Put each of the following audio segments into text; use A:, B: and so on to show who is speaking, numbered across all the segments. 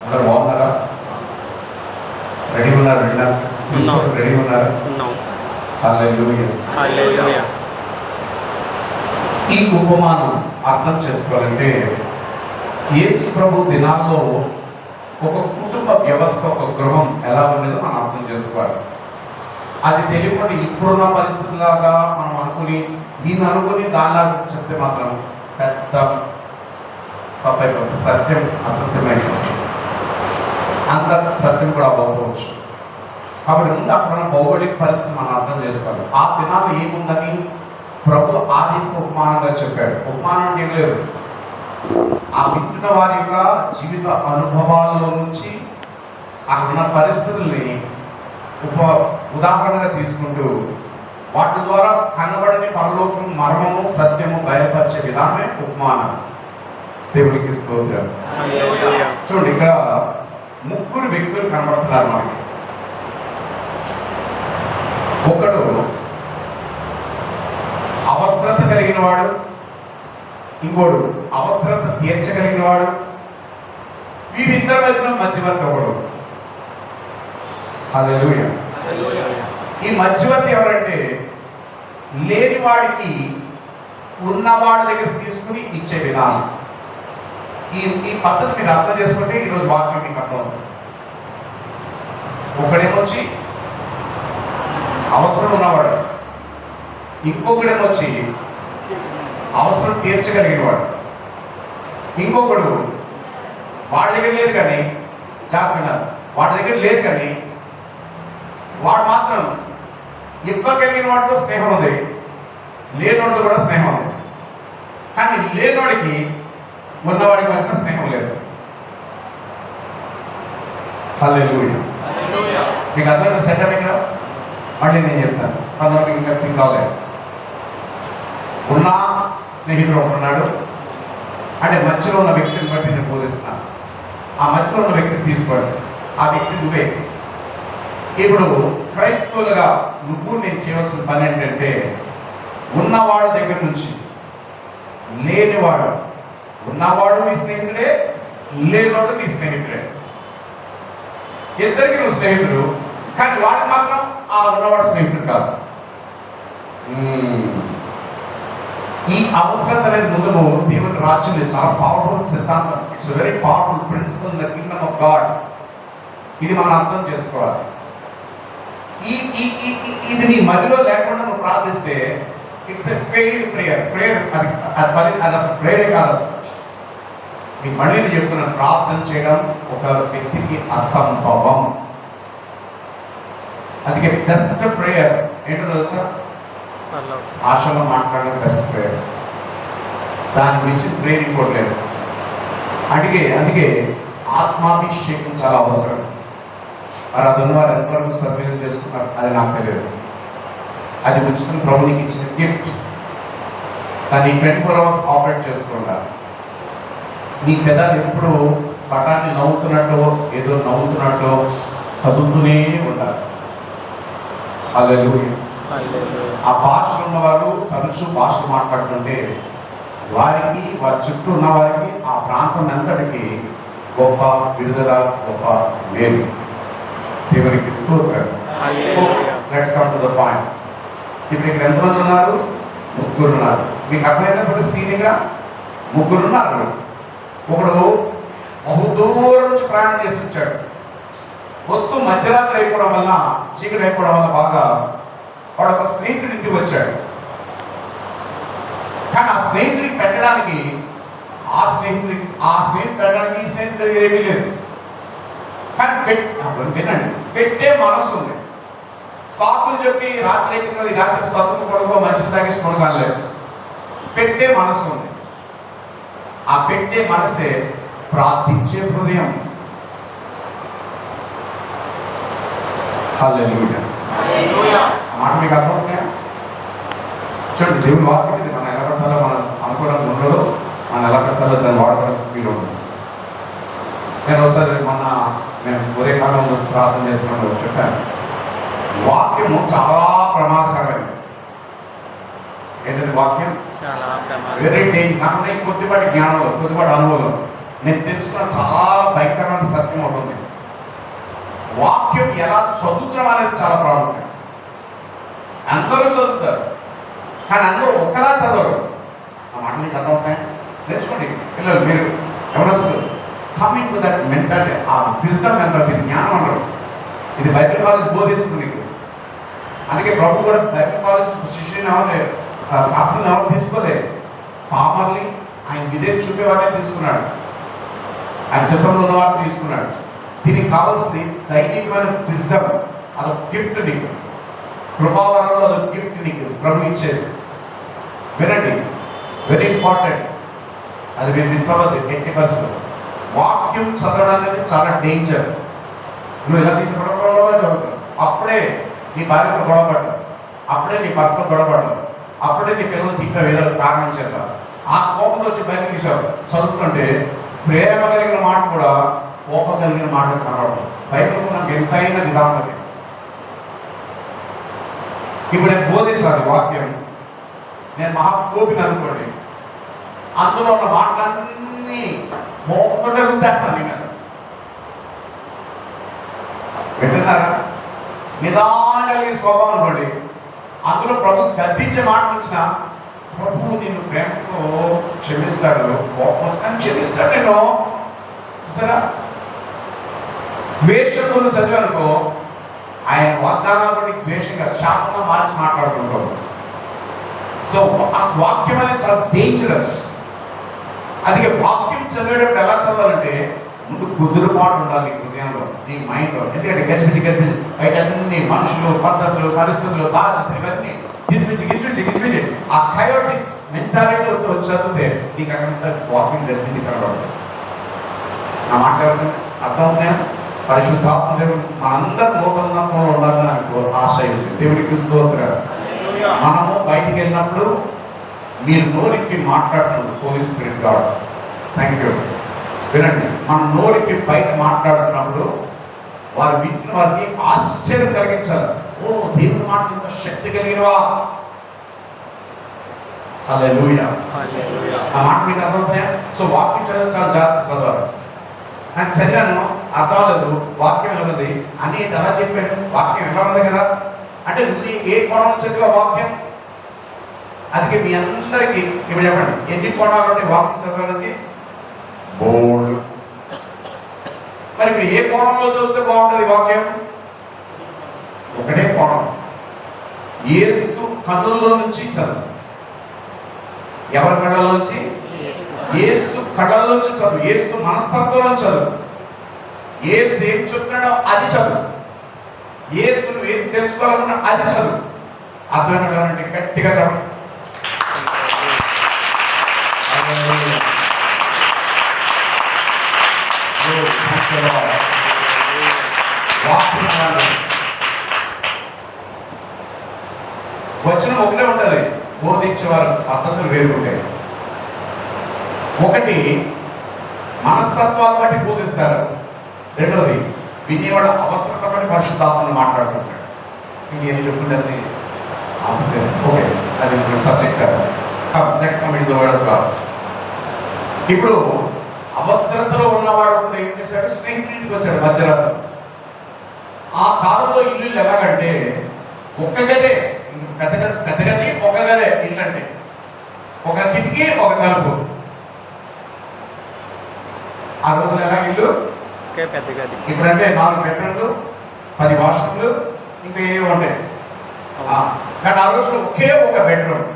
A: అందరూ బాగున్నారా? రెడీ ఉన్నారు? రెడీ ఉన్నారు? హల్లెలూయా. ఈ ఉపమానం అర్థం చేసుకోవాలంటే యేసు ప్రభు దినాల్లో ఒక కుటుంబ వ్యవస్థ, ఒక గృహం ఎలా ఉండేదో మనం అర్థం చేసుకోవాలి. అది తెలియకుండా ఇప్పుడున్న పరిస్థితులాగా మనం అనుకుని దానిలాగా చెప్తే మాత్రం పెద్ద తప్పైపోతుంది. సత్యం అసత్యమైపోతుంది. అంత సత్యం కూడా అవ్వకపోవచ్చు. కాబట్టి ముందు అక్కడ భౌగోళిక పరిస్థితి మనం అర్థం చేసుకోవాలి. ఆ దినాలు ఏముందని ప్రభు ఆదిత్య ఉపమానంగా చెప్పాడు. ఉపమానం ఏం లేదు, ఆ వింటున్న వారి యొక్క జీవిత అనుభవాల్లో నుంచి అక్కడున్న పరిస్థితుల్ని ఉదాహరణగా తీసుకుంటూ వాటి ద్వారా కనబడని పరలోకం, మర్మము, సత్యము బయలుపరిచే విధానమే ఉపమానం. దేవుడికి స్తోత్రం. చూడండి, ఇక్కడ ముగ్గురు వ్యక్తులు కనబడుతున్నారు మనకి. ఒకడు అవసరత కలిగిన వాడు, ఇంకోడు అవసరత తీర్చగలిగిన వాడు. వీరిద్దరి మధ్యలో మధ్యవర్తి ఒకడు. హల్లెలూయా. ఈ మధ్యవర్తి ఎవరంటే లేని వాడికి ఉన్నవాడి దగ్గర తీసుకుని ఇచ్చే విధానం. ఈ పద్ధతి మీరు అర్థం చేసుకుంటే ఈరోజు వాక్యం మీకు అర్థమవుతుంది. ఒకడేమొచ్చి అవసరం ఉన్నవాడు, ఇంకొకడేమొచ్చి అవసరం తీర్చగలిగిన వాడు, ఇంకొకడు వాడి దగ్గర లేదు కానీ వాడి దగ్గర లేదు కానీ వాడు మాత్రం ఇవ్వగలిగిన వాడితో స్నేహం ఉంది, లేనోడితో కూడా స్నేహం ఉంది. కానీ లేనోడికి ఉన్నవాడికి మాత్రం స్నేహం లేదు. హల్లెలూయా. మీకు అర్థమైన సెటప్ ఇక్కడ మళ్ళీ నేను చెప్తాను. కొంతమందికి ఇంకా సింగ్ కాలేదు. ఉన్న స్నేహితుడు ఒకడున్నాడు అంటే మధ్యలో ఉన్న వ్యక్తిని బట్టి నేను బోధిస్తున్నాను. ఆ మధ్యలో ఉన్న వ్యక్తిని తీసుకోండి. ఆ వ్యక్తి నువ్వే. ఇప్పుడు క్రైస్తవులుగా నేను చేయవలసిన పని ఏంటంటే ఉన్నవాడి దగ్గర నుంచి లేనివాడు, ఉన్నవాడు నీ స్నేహితుడే, లేనివాడు నీ స్నేహితుడే. ఇద్దరికి నువ్వు స్నేహితుడు, కానీ వాడికి మాత్రం ఆ ఉన్నవాడు స్నేహితుడు కాదు. ఈ అవసరం అనేది ముందు దేవుని రాజ్యంలో చాలా పవర్ఫుల్ సిద్ధాంతం. It's very powerful principle in the kingdom of God. ఇది మనం అర్థం చేసుకోవాలి. ఇది నీ మదిలో లేకుండా నువ్వు ప్రార్థిస్తే ఇట్స్ ఎ ఫెయిల్డ్ ప్రేయర్. అది అసలు ప్రేయర్ కాదు. అసలు మీకు మళ్ళీ నేను చెప్తున్నాను, ప్రార్థన చేయడం ఒక వ్యక్తికి అసంభవం. అందుకే బెస్ట్ ప్రేయర్ ఏంటో తెలుసా? భాషలో మాట్లాడడం బెస్ట్ ప్రేయర్. దాని గురించి ప్రేయర్ ఇంకోట్లేదు. అందుకే ఆత్మాభిషేకం చాలా అవసరం. మరి అది ఉన్నవారు ఎంతవరకు సద్వినియోగం చేసుకున్నారు అది నాకు తెలియదు. అది ఉచితం, ప్రభునికి ఇచ్చిన గిఫ్ట్. దాన్ని 24 hours ఆపరేట్ చేసుకుంటారు. నీ పెదాలు ఎప్పుడు పటాన్ని నవ్వుతున్నట్టు, ఏదో నవ్వుతున్నట్టు చదువుతూనే ఉంటారు. హల్లెలూయా. ఆ భాషలు ఉన్నవారు తరచు భాషలు మాట్లాడుతుంటే వారి చుట్టూ ఉన్న వారికి ఆ ప్రాంతం అంతటికి గొప్ప విడుదల, గొప్ప మేలు. దేవునికి స్తోత్రం. Let's come to the point. ఇప్పుడు ఇక్కడ ఎంతమంది ఉన్నారు? ముగ్గురు ఉన్నారు. మీకు అర్థమైనప్పుడు సీనియర్గా ముగ్గురు ఉన్నారు. ఒకడు బహుదూరం నుంచి ప్రయాణం చేసి వచ్చాడు. వస్తూ మధ్యరాత్రి అయిపోవడం వల్ల, చీకటి అయిపోవడం వల్ల బాగా వాడు ఒక స్నేహితుడి ఇంటికి వచ్చాడు. కానీ ఆ స్నేహితుడికి పెట్టడానికి ఈ స్నేహితుడికి ఏమీ లేదు. కానీ వినండి, పెట్టే మనసు ఉంది. సాకులు చెప్పి రాత్రి సత్తులు పడుకో, మంచి తాగేసి పడుకోలేదు. పెట్టే మనసు ఉంది. ఆ పెట్టే మనసే ప్రార్థించే హృదయం. హల్లెలూయా. మాట మీకు అర్థమవుతాయా? చూడండి, దేవుని వాక్యం ఇది. మనం ఎలా పెట్టాలో మనం అనుకోవడం ఉండదు, మనం ఎలా పెట్టాలో దాన్ని వాడుకోవడం వీలు ఉండదు. నేను ఒకసారి నేను ఉదయకాలంలో ప్రార్థన చేస్తున్నప్పుడు చెప్పాను, వాక్యము చాలా ప్రమాదకరమైనది. ఏంటది వాక్యం? Very danger. నాకు కొద్దిపాటి జ్ఞానంలో, కొద్దిపాటి అనుభవం నేను తెలుసుకున్న చాలా భయంకరమైన సత్యం ఉంటుంది. వాక్యం ఎలా చదువుతున్నాం అనేది చాలా ప్రాముఖ్యం. అందరూ చదువుతారు, కానీ అందరూ ఒకలా చదవరు. ఆ మాట మీకు అర్థమవుతాయి. నేర్చుకోండి పిల్లలు, మీరు ఎవరొస్తారు కమింగ్ టు దట్ మెంటాలిటీ, ఆ విజ్డమ్ మెంటాలిటీ, జ్ఞానం అన్నారు. ఇది బైబిల్ కాలేజ్ బోధిస్తుంది మీకు. అందుకే ప్రభు కూడా బైబిల్ కాలేజ్ శిష్యుని ఎవరు శాస్త్రం ఎవరు తీసుకోలే, పామర్ని ఆయన విధే చూపేవాడే తీసుకున్నాడు, ఆయన చిత్రంలో ఉన్నవాడు తీసుకున్నాడు. దీనికి కావాల్సింది దైవికమైన విజ్డమ్, అదొక గిఫ్ట్ నీకు. కృపావరంలో అదొక గిఫ్ట్ నీకు ప్రభు ఇచ్చేది. వినండి, వెరీ ఇంపార్టెంట్. అది మీరు మిస్ అవ్వద్దు ఎట్టి పరిస్థితుల్లో. వాక్యం చదవడం అనేది చాలా డేంజర్. నువ్వు ఇలా తీసుకురావడంలో చదువుతావు, అప్పుడే నీ భార్యతో గొడవపడ్డావు, అప్పుడే నీ భర్త గొడవపడ్డావు, అప్పుడే నీ పిల్లలు తింటా ఏదో కారణం చేద్దాం. ఆ కోపంతో వచ్చి బయట తీసావు. చదువుతుంటే ప్రేమ కలిగిన మాట కూడా కోపం కలిగిన మాట కనబడదు. బయటకు నాకు ఎంతైన విధానం అది. ఇప్పుడు నేను బోధించాలి వాక్యం, నేను మహాకోపిని అనుకోండి, అందులో ఉన్న మాటలన్నీ మోకంటే రుద్దేస్తాను నేను. వింటున్నారా? నిదానం కలిగే స్వభావం అనుకోండి, అందులో ప్రభు గద్దించే మాట వచ్చిన ప్రభు నిన్ను ప్రేమతో క్షమిస్తాడు, కోపం వచ్చిన క్షమిస్తాడు నేను. చూసారా? ద్వేషంతో చదివానుకో, ఆయన వాగ్దానాలు కూడా ద్వేషంగా శాపంగా మార్చి మాట్లాడుతుంటాడు. సో ఆ వాక్యం అనేది చాలా డేంజరస్. అది వాక్యం చదివేటప్పుడు ఎలా చదవాలంటే ముందు కుదురుపాటు ఉండాలి హృదయంలో, నీ మైండ్లో. ఎందుకంటే గజిబిజి బయట అన్ని మనుషులు, పద్ధతులు, పరిస్థితులు, బాధ్యతలు ఇవన్నీ గిజిబిజి ఆ కయోటిక్ మెంటాలిటీతో చదివితే నీకు అక్కడ వాక్యం గజిబిజి కనబడుతుంది. నా మాట అర్థం ఉన్నాయా? పరిశుద్ధాత్మ దేవుడు మనందరూ నూతనత్వంలో ఉండాలని నాకు ఆశ ఉంది. దేవుడికి స్తోత్రాలు. మనము బయటికి వెళ్ళినప్పుడు మీరు నోరికి మాట్లాడుతున్నారు, Holy Spirit God, thank you. వినండి, మనం నోరికి బయట మాట్లాడుతున్నప్పుడు వారి వింటున్న వారికి ఆశ్చర్యం కలిగించాలి. ఓ దేవుని మాట ఇంత శక్తి కలిగినవా. హల్లెలూయా. ఆ మాట మీకు అర్థమవుతున్నాయా? సో వాక్యం చదివి చాలా జాగ్రత్త చదవాలి. నాకు చదివాను అర్థం లేదు, వాక్యం ఎలా ఉంది అని ఎలా చెప్పాడు. వాక్యం ఎలా ఉంది కదా అంటే నువ్వు ఏ కోణం చదివా వాక్యం. అందుకే మీ అందరికీ ఇప్పుడు చెప్పండి, ఎన్ని కోణాలు ఉంటాయి వాక్యం చదవడానికి? బోల్డ్. మరి ఇప్పుడు ఏ కోణంలో చదివితే బాగుంటుంది వాక్యం? ఒకటే కోణం, యేసు కన్నుల్లో నుంచి చదువు. ఎవరి కళ్ళ నుంచి? యేసు కళ్ళ నుంచి చదువు. యేసు మనస్తత్వం నుంచి చదువు. యేసు ఏం చెప్తున్నాడో అది చదువు. యేసు నువ్వు ఏం తెలుసుకోవాలనుకున్నా అది చదువు. అర్థమైనా గట్టిగా చదువు. వచనం ఒకటే ఉంటుంది, బోధించేవారు పద్ధతులు వేరుకుంటాయి. ఒకటి మనస్తత్వాలు బట్టి బోధిస్తారు, రెండోది వినేవాళ్ళ అవసరత బట్టి పరిశుద్ధాత్మను మాట్లాడుతుంటాడు. ఇంకేం చెప్పుకుంటే ఓకే, అది సబ్జెక్ట్ కదా. Next coming to word of God. ఇప్పుడు అవసరతలో ఉన్నవాడు కూడా ఏం చేశాడు? స్నేహితుడికి వచ్చాడు మధ్యరాత్రి. ఆ కాలంలో ఇల్లు ఎలాగంటే ఒక్క గదే, పెద్ద గది ఒక గదే ఇల్లు అంటే, ఒక కిటికీ ఒక తలుపు. ఆ రోజులు ఎలా ఇల్లు పెద్ద గది. ఇప్పుడంటే 4 బెడ్రూమ్లు, 10 వాష్రూమ్లు, ఇంకా ఏవో ఉంటాయి. కానీ ఆ రోజులు ఒకే ఒక బెడ్రూమ్.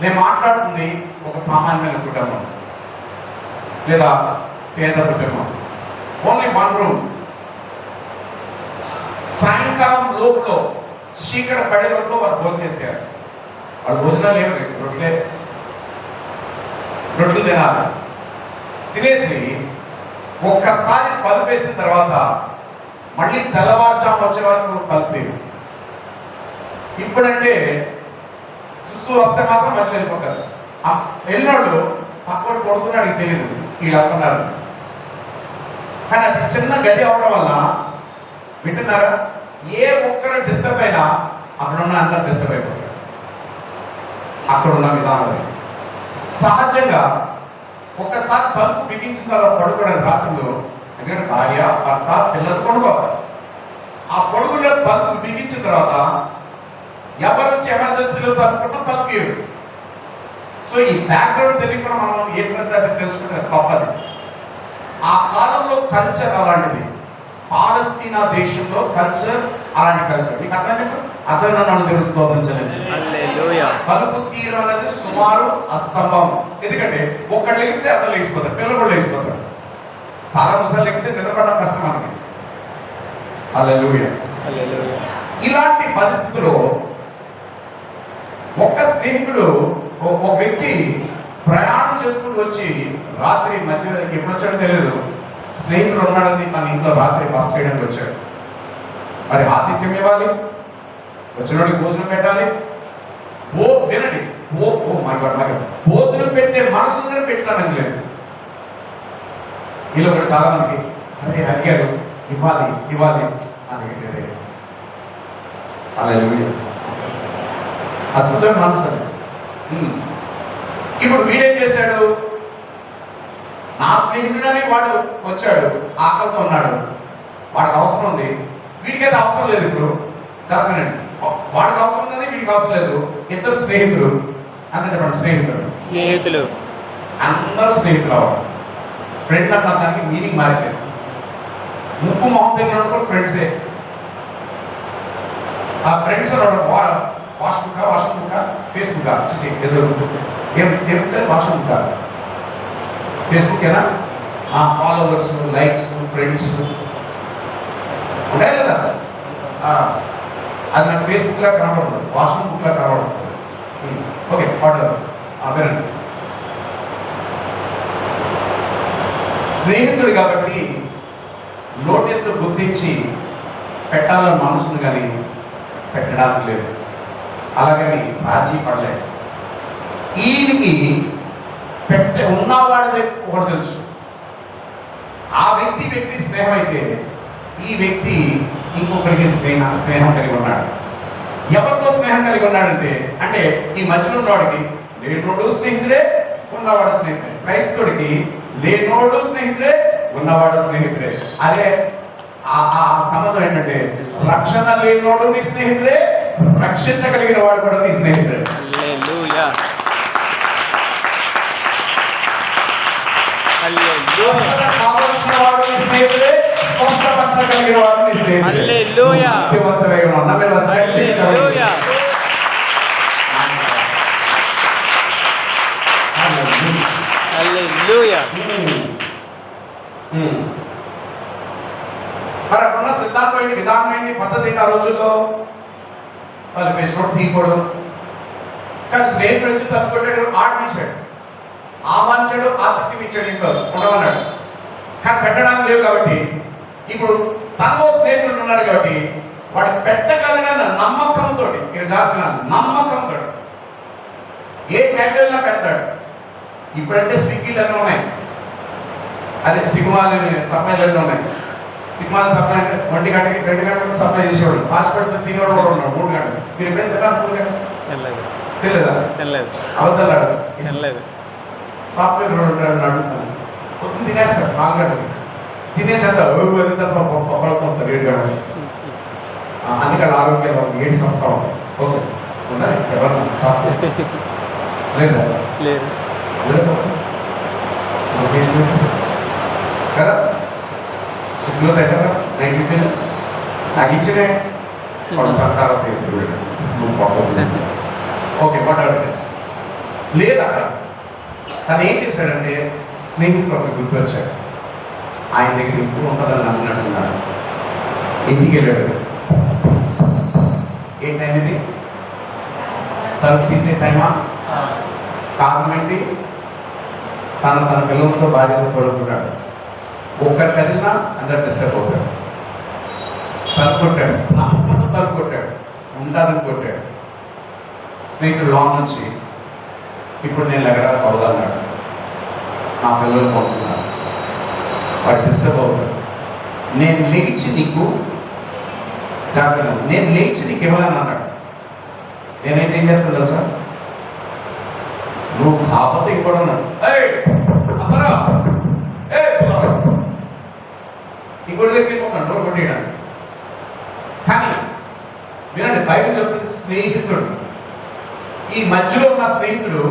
A: నేను మాట్లాడుతుంది ఒక సామాన్యమైన కుటుంబం లేదా పేద కుటుంబం. Only 1 room. సాయంకాలం లోపల చీకటి పడే లోపల వారు భోజనం చేశారు. వాళ్ళు భోజనాలు ఏమి, రొట్టెలు తినాలి. తినేసి ఒక్కసారి పలుపేసిన తర్వాత మళ్ళీ తెల్లవారుజాము వచ్చే వరకు పలుపేరు. ఇప్పుడంటే శిశువు వస్తే మాత్రం మధ్యలో వెళ్ళిపోతారు. వెళ్ళినోళ్ళు పక్కడు కొడుకున్నాడు తెలియదు, వీళ్ళు అనుకున్నారు. కానీ అది చిన్న గది అవడం వల్ల వింటున్నారా, ఏ ఒక్కరు డిస్టర్బ్ అయినా అక్కడ ఉన్న అందరూ డిస్టర్బ్ అయిపోతారు. అక్కడ ఉన్న విధానం సహజంగా ఒక్కసారి తలుపు బిగించిన తర్వాత పడుకోవడానికి రాత్రులు, ఎందుకంటే భార్య భర్త పిల్లలు పడుకోవాలి. ఆ పడుకున్న తలుపు బిగించిన తర్వాత ఎవరు వచ్చి ఎమర్జెన్సీలో తలుపుకుంటాం, తలుపు తీయరు. సో ఈ బ్యాక్గ్రౌండ్ తెలియకుండా మనం ఏంటంటే అది తెలుసుకుంటే తప్పది. ఆ కాలంలో కల్చర్ అలాంటిది. పాలస్తీనా దేశంలో కల్చర్ అలాంటి కల్చర్. మీకు అర్థమైనా నన్ను తెలుసుకోవాలని తలుపు తీయడం అనేది సుమారు అసంభవం. ఎందుకంటే ఒక్కడు లెగిస్తే అతను లెగిసిపోతాడు, పిల్లలు కూడా లెగిసిపోతాడు. చాలా ముసలు లెగిస్తే నిలబడడం కష్టం మనకి. హల్లెలూయా. ఇలాంటి పరిస్థితుల్లో ఒక స్నేహితుడు, ఒక వ్యక్తి ప్రయాణం చేసుకుంటూ వచ్చి రాత్రి మధ్య ఎప్పుడు వచ్చాడో తెలియదు, స్నేహితుడు ఉన్నాడని తన ఇంట్లో రాత్రి బస్ చేయడానికి వచ్చాడు. మరి ఆతిథ్యం ఇవ్వాలి, వచ్చినోడికి భోజనం పెట్టాలి. వినండి, భోజనం పెట్టే మనసుని పెట్టడానికి లేదు. వీళ్ళు కూడా చాలా మందికి అదే అడిగారు, ఇవ్వాలి ఇవ్వాలి అని. హల్లెలూయా. అద్భుతమైన మనసు అది. ఇప్పుడు వీడేం చేశాడు, నా స్నేహితుడని వాడు వచ్చాడు, ఆకలితో ఉన్నాడు, వాడికి అవసరం ఉంది, వీడికైతే అవసరం లేదు. ఇప్పుడు చెప్పండి, వాడికి అవసరం ఉంది, వీడికి అవసరం లేదు. ఇద్దరు స్నేహితులు, అంతే చెప్పండి, స్నేహితులు అందరూ స్నేహితులు అవ్వాలి. ఫ్రెండ్ అన్న దానికి మీనింగ్ మారిపోయింది. ముక్కు మొహం తెలియదు కూడా ఫ్రెండ్సే. ఆ ఫ్రెండ్స్ వాట్సాప్ ఫేస్బుక్ వచ్చేసి ఏమంటే వాట్సాప్ ఫేస్బుక్ ఏనా, ఫాలోవర్స్, లైక్స్, ఫ్రెండ్స్ ఉంటాయి కదా. అది నాకు ఫేస్బుక్ లా కనబడుతుంది, వాట్సాప్ లా కనబడుతుంది. ఓకే, వినండి. స్నేహితుడు కాబట్టి లోటెత్తు గుర్తించి పెట్టాలని మనసును కానీ పెట్టడానికి లేదు. అలాగని రాజీ పడలేదు. ఈయనకి ఉన్నవాడిదే ఒకటి తెలుసు, ఆ వ్యక్తి స్నేహం అయితే ఈ వ్యక్తి ఇంకొకరికి స్నేహం కలిగి ఉన్నాడు. ఎవరితో స్నేహం కలిగి ఉన్నాడంటే, అంటే ఈ మధ్యలో ఉన్నవాడికి లేనోడు స్నేహితుడే, ఉన్నవాడు స్నేహితుడే. క్రైస్తవుడికి లేనోడు స్నేహితుడే, ఉన్నవాడు స్నేహితుడే. అదే ఆ సంబంధం ఏంటంటే, రక్షణ లేనోడు నీ స్నేహితుడే, రక్షించగలిగిన వాడు కూడా నీ స్నేహితుడే. కావలసిన వాడు నీ స్నేహితుడే, స్వస్థపరచగలిగిన వాడు నీ స్నేహితుడే. మరి అక్కడున్న సిద్ధాంతం ఏంటి, విధానం ఏంటి, పద్ధతి ఏంటి? ఆ రోజుల్లో వాళ్ళు వేసుకోవడం తీయకూడదు. కానీ స్నేహితుడు వచ్చి తప్పుకొట్టాడు, ఆడిపించాడు, ఆహ్వానించాడు, ఆతిథ్యం ఇచ్చాడు, ఇంట్లో ఉండమన్నాడు. కానీ పెట్టడానికి లేవు కాబట్టి, ఇప్పుడు తనలో స్నేహితుడు ఉన్నాడు కాబట్టి వాడు పెట్టగలిగిన నమ్మకంతో, ఇక్కడ జాగ్రత్త, నమ్మకంతో ఏ టైంలో పెడతాడు. ఇప్పుడంటే స్విగ్గీలన్నీ ఉన్నాయి, అదే సిగ్మాలు సప్లైలన్నీ ఉన్నాయి. సిగ్మాలు సప్లై అంటే 1 గంటకి 2 గంటలకు సప్లై చేసేవాడు. హాస్పిటల్ తినేవాడు కూడా ఉన్నాడు 3 గంటలు. మీరు ఎప్పుడైనా తిన్నారు 3 గంటలు? తెలియదా? అబద్ధాలు సాఫ్ట్వేర్ అడుగుతాను, పొద్దున్న తినేస్తాడు 4 గంటలకి. తినేసేంత పబ్బడుకుంటారు 7 గంటలు. అందుకని ఆరోగ్యాలు ఎయిడ్స్ వస్తూ ఉంటాయి. ఓకే, ఉన్నాయి ఎవరన్నా సాఫ్ట్వేర్ లేదా? లేదు కదా. సిగ్గులో దగ్గర నైట్ నాకు ఇచ్చినే సర్కారు ఓకే, వాట్ లేదా తను ఏం చేశాడంటే, స్నేహితుడు ఒకటి గుర్తొచ్చాడు. ఆయన దగ్గర ఇప్పుడు ఉంటుందని నమ్మినట్టున్నాడు. ఇంటికి వెళ్ళాడు. ఏ టైం ఇది? తలుపు తీసే టైమా? కారణం ఏంటి? తన పిల్లలతో భార్యతో పడుకుంటాడు. ఒక్కరి కదిలినా అందరు డిస్టర్బ్ అవుతాడు. తలుపు కొట్టాడు, అమ్మతో తలుపు కొట్టాడు, ఉంటారని కొట్టాడు. స్నేహితుడు లోన్ నుంచి, ఇప్పుడు నేను లెగడానికి అవదన్నాడు, నా పిల్లలు పడుకున్నాడు, వాడు డిస్టర్బ్ అవుతాడు. నేను లేచి నీకు జాగ్రత్త, నేను లేచి నీకు ఇవ్వాలని అన్నాడు. నేనేం చేస్తాను తెలుసా, నువ్వు కాకపోతే ఇంకోటి ఉన్నాడు, అప్పరా ఏ పులారా ఇంకోటి దగ్గరికి వెళ్ళిపోతాను డోర్ కొట్టేయడానికి. కానీ వినండి, బైబిల్ చెప్తుంది స్నేహితుడు. ఈ మధ్యలో ఉన్న స్నేహితుడు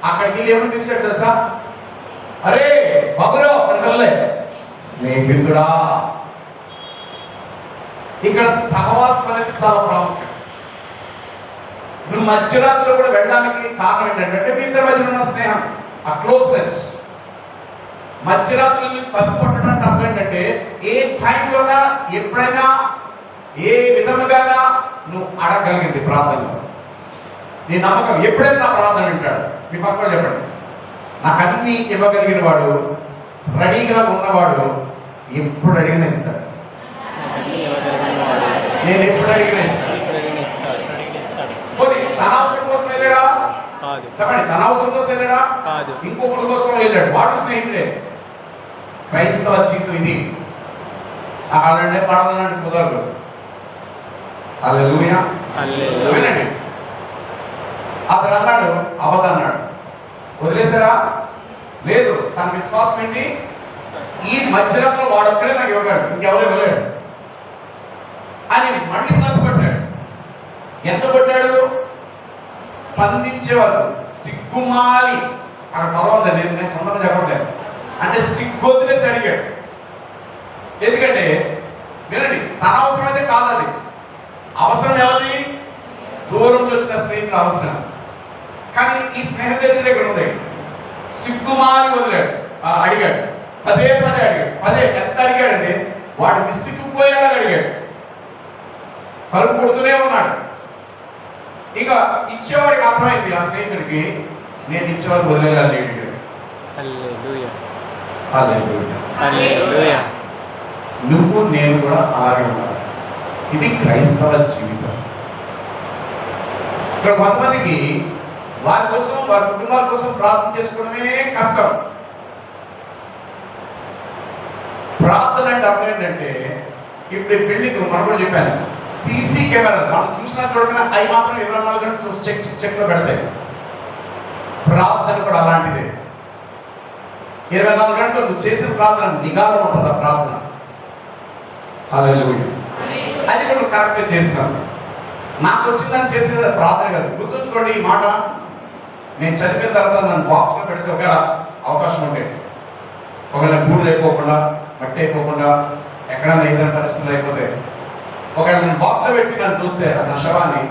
A: అక్కడికి వెళ్ళి ఏమని పిలిచాడు తెలుసా? అరే బాబురావు అక్కడికి వెళ్ళలే, స్నేహితుడా. ఇక్కడ సహవాసం అనేది చాలా ప్రాముఖ్యం. నువ్వు మధ్యరాత్రిలో కూడా వెళ్ళడానికి కారణం ఏంటంటే మీ ఇద్దరి మధ్యలో ఉన్న స్నేహం, ఆ క్లోజ్నెస్. మధ్యరాత్రులు తలుపు కొట్టడానికి అర్థం ఏంటంటే ఏ టైంలోనా ఎప్పుడైనా ఏ విధముగానా నువ్వు అడగలిగింది ప్రార్థనలో. నీ నమ్మకం ఎప్పుడైనా నా ప్రార్థన వింటాడు. మీ పక్కన చెప్పండి, నాకు అన్ని ఇవ్వగలిగిన వాడు, రెడీగా ఉన్నవాడు ఎప్పుడు అడిగినా ఇస్తాడు. నేను ఎప్పుడు అడిగినా ఇస్తాడు. తన అవసరం కోసం వెళ్ళాడా? చెప్పండి, తన అవసరం కోసం వెళ్ళాడా? ఇంకొకరి కోసం వెళ్ళాడు. వాడు స్నేహితుడే. క్రైస్తవ జీవితం ఇది. అలాంటి పాడాలంటే కుదరదు. హల్లెలూయా. వినండి, అతడు అన్నాడు అబద్ధన్నాడు. వదిలేసారా? లేదు. తన విశ్వాసం ఏంటి? ఈ మధ్యరాత్రిలో వాడొక్కడే నాకు ఇవ్వగలడు, ఇంకెవరు ఇవ్వలేడు అని మళ్ళీ తలుపు కొట్టాడు. ఎంత కొట్టాడు? స్పందించేవారు. సిగ్గుమాలి అక్కడ పదం ఉంది, నేను సొంతంగా చెప్పట్లేదు. అంటే సిగ్గొదిలేసి అడిగాడు. ఎందుకంటే వినండి, తన అవసరం అయితే కాదు, అది అవసరం ఎవరిది? దూరం నుంచి వచ్చిన స్నేహితుల అవసరం. కానీ ఈ స్నేహితుడి దగ్గర ఉంది. సిగ్గుమాలి వదిలాడు, అడిగాడు. పదే అడిగాడు. ఎంత అడిగాడంటే వాడు విసిగిపోయేలా అడిగాడు. కలుపు కొడుతూనే ఉన్నాడు. ఇక ఇచ్చేవాడికి అర్థమైంది, ఆ స్నేహితుడికి నేను ఇచ్చేవాడికి వదిలేలా లేడు. నువ్వు నేను కూడా అలాగే ఉండాలి. ఇది క్రైస్తవ జీవితం. ఇక్కడ కొంతమందికి వారి కోసం, వారి కుటుంబాల కోసం ప్రార్థన చేసుకోవడమే కష్టం. ప్రార్థన అంటే అర్థం ఏంటంటే, ఇప్పుడు ఈ బిల్డింగ్ మనం కూడా చెప్పాను, సీసీ కెమెరా మనం చూసినా చూడకుండా అవి మాత్రం 24 గంటలు చూసి చెక్లో పెడతాయి. ప్రార్థన కూడా అలాంటిదే. 24 గంటలు నువ్వు చేసిన ప్రార్థన నిఘాలో ఉంటుంది. ఆ ప్రార్థన హల్లెలూయా. అది కూడా నువ్వు కరెక్ట్గా చేస్తున్నావు. నాకు వచ్చిందని చేసేది ప్రార్థన కాదు. గుర్తుంచుకోండి ఈ మాట. నేను చనిపోయిన తర్వాత నన్ను బాక్స్లో పెడితే ఒకవేళ అవకాశం ఉంటే, ఒకవేళ బూడిద అయిపోకుండా, మట్టి అయిపోకుండా, ఎక్కడైనా ఏదైనా పరిస్థితులు అయిపోతే, ఒకవేళ నేను బాక్స్లో పెట్టి నన్ను చూస్తే నా శవాన్ని,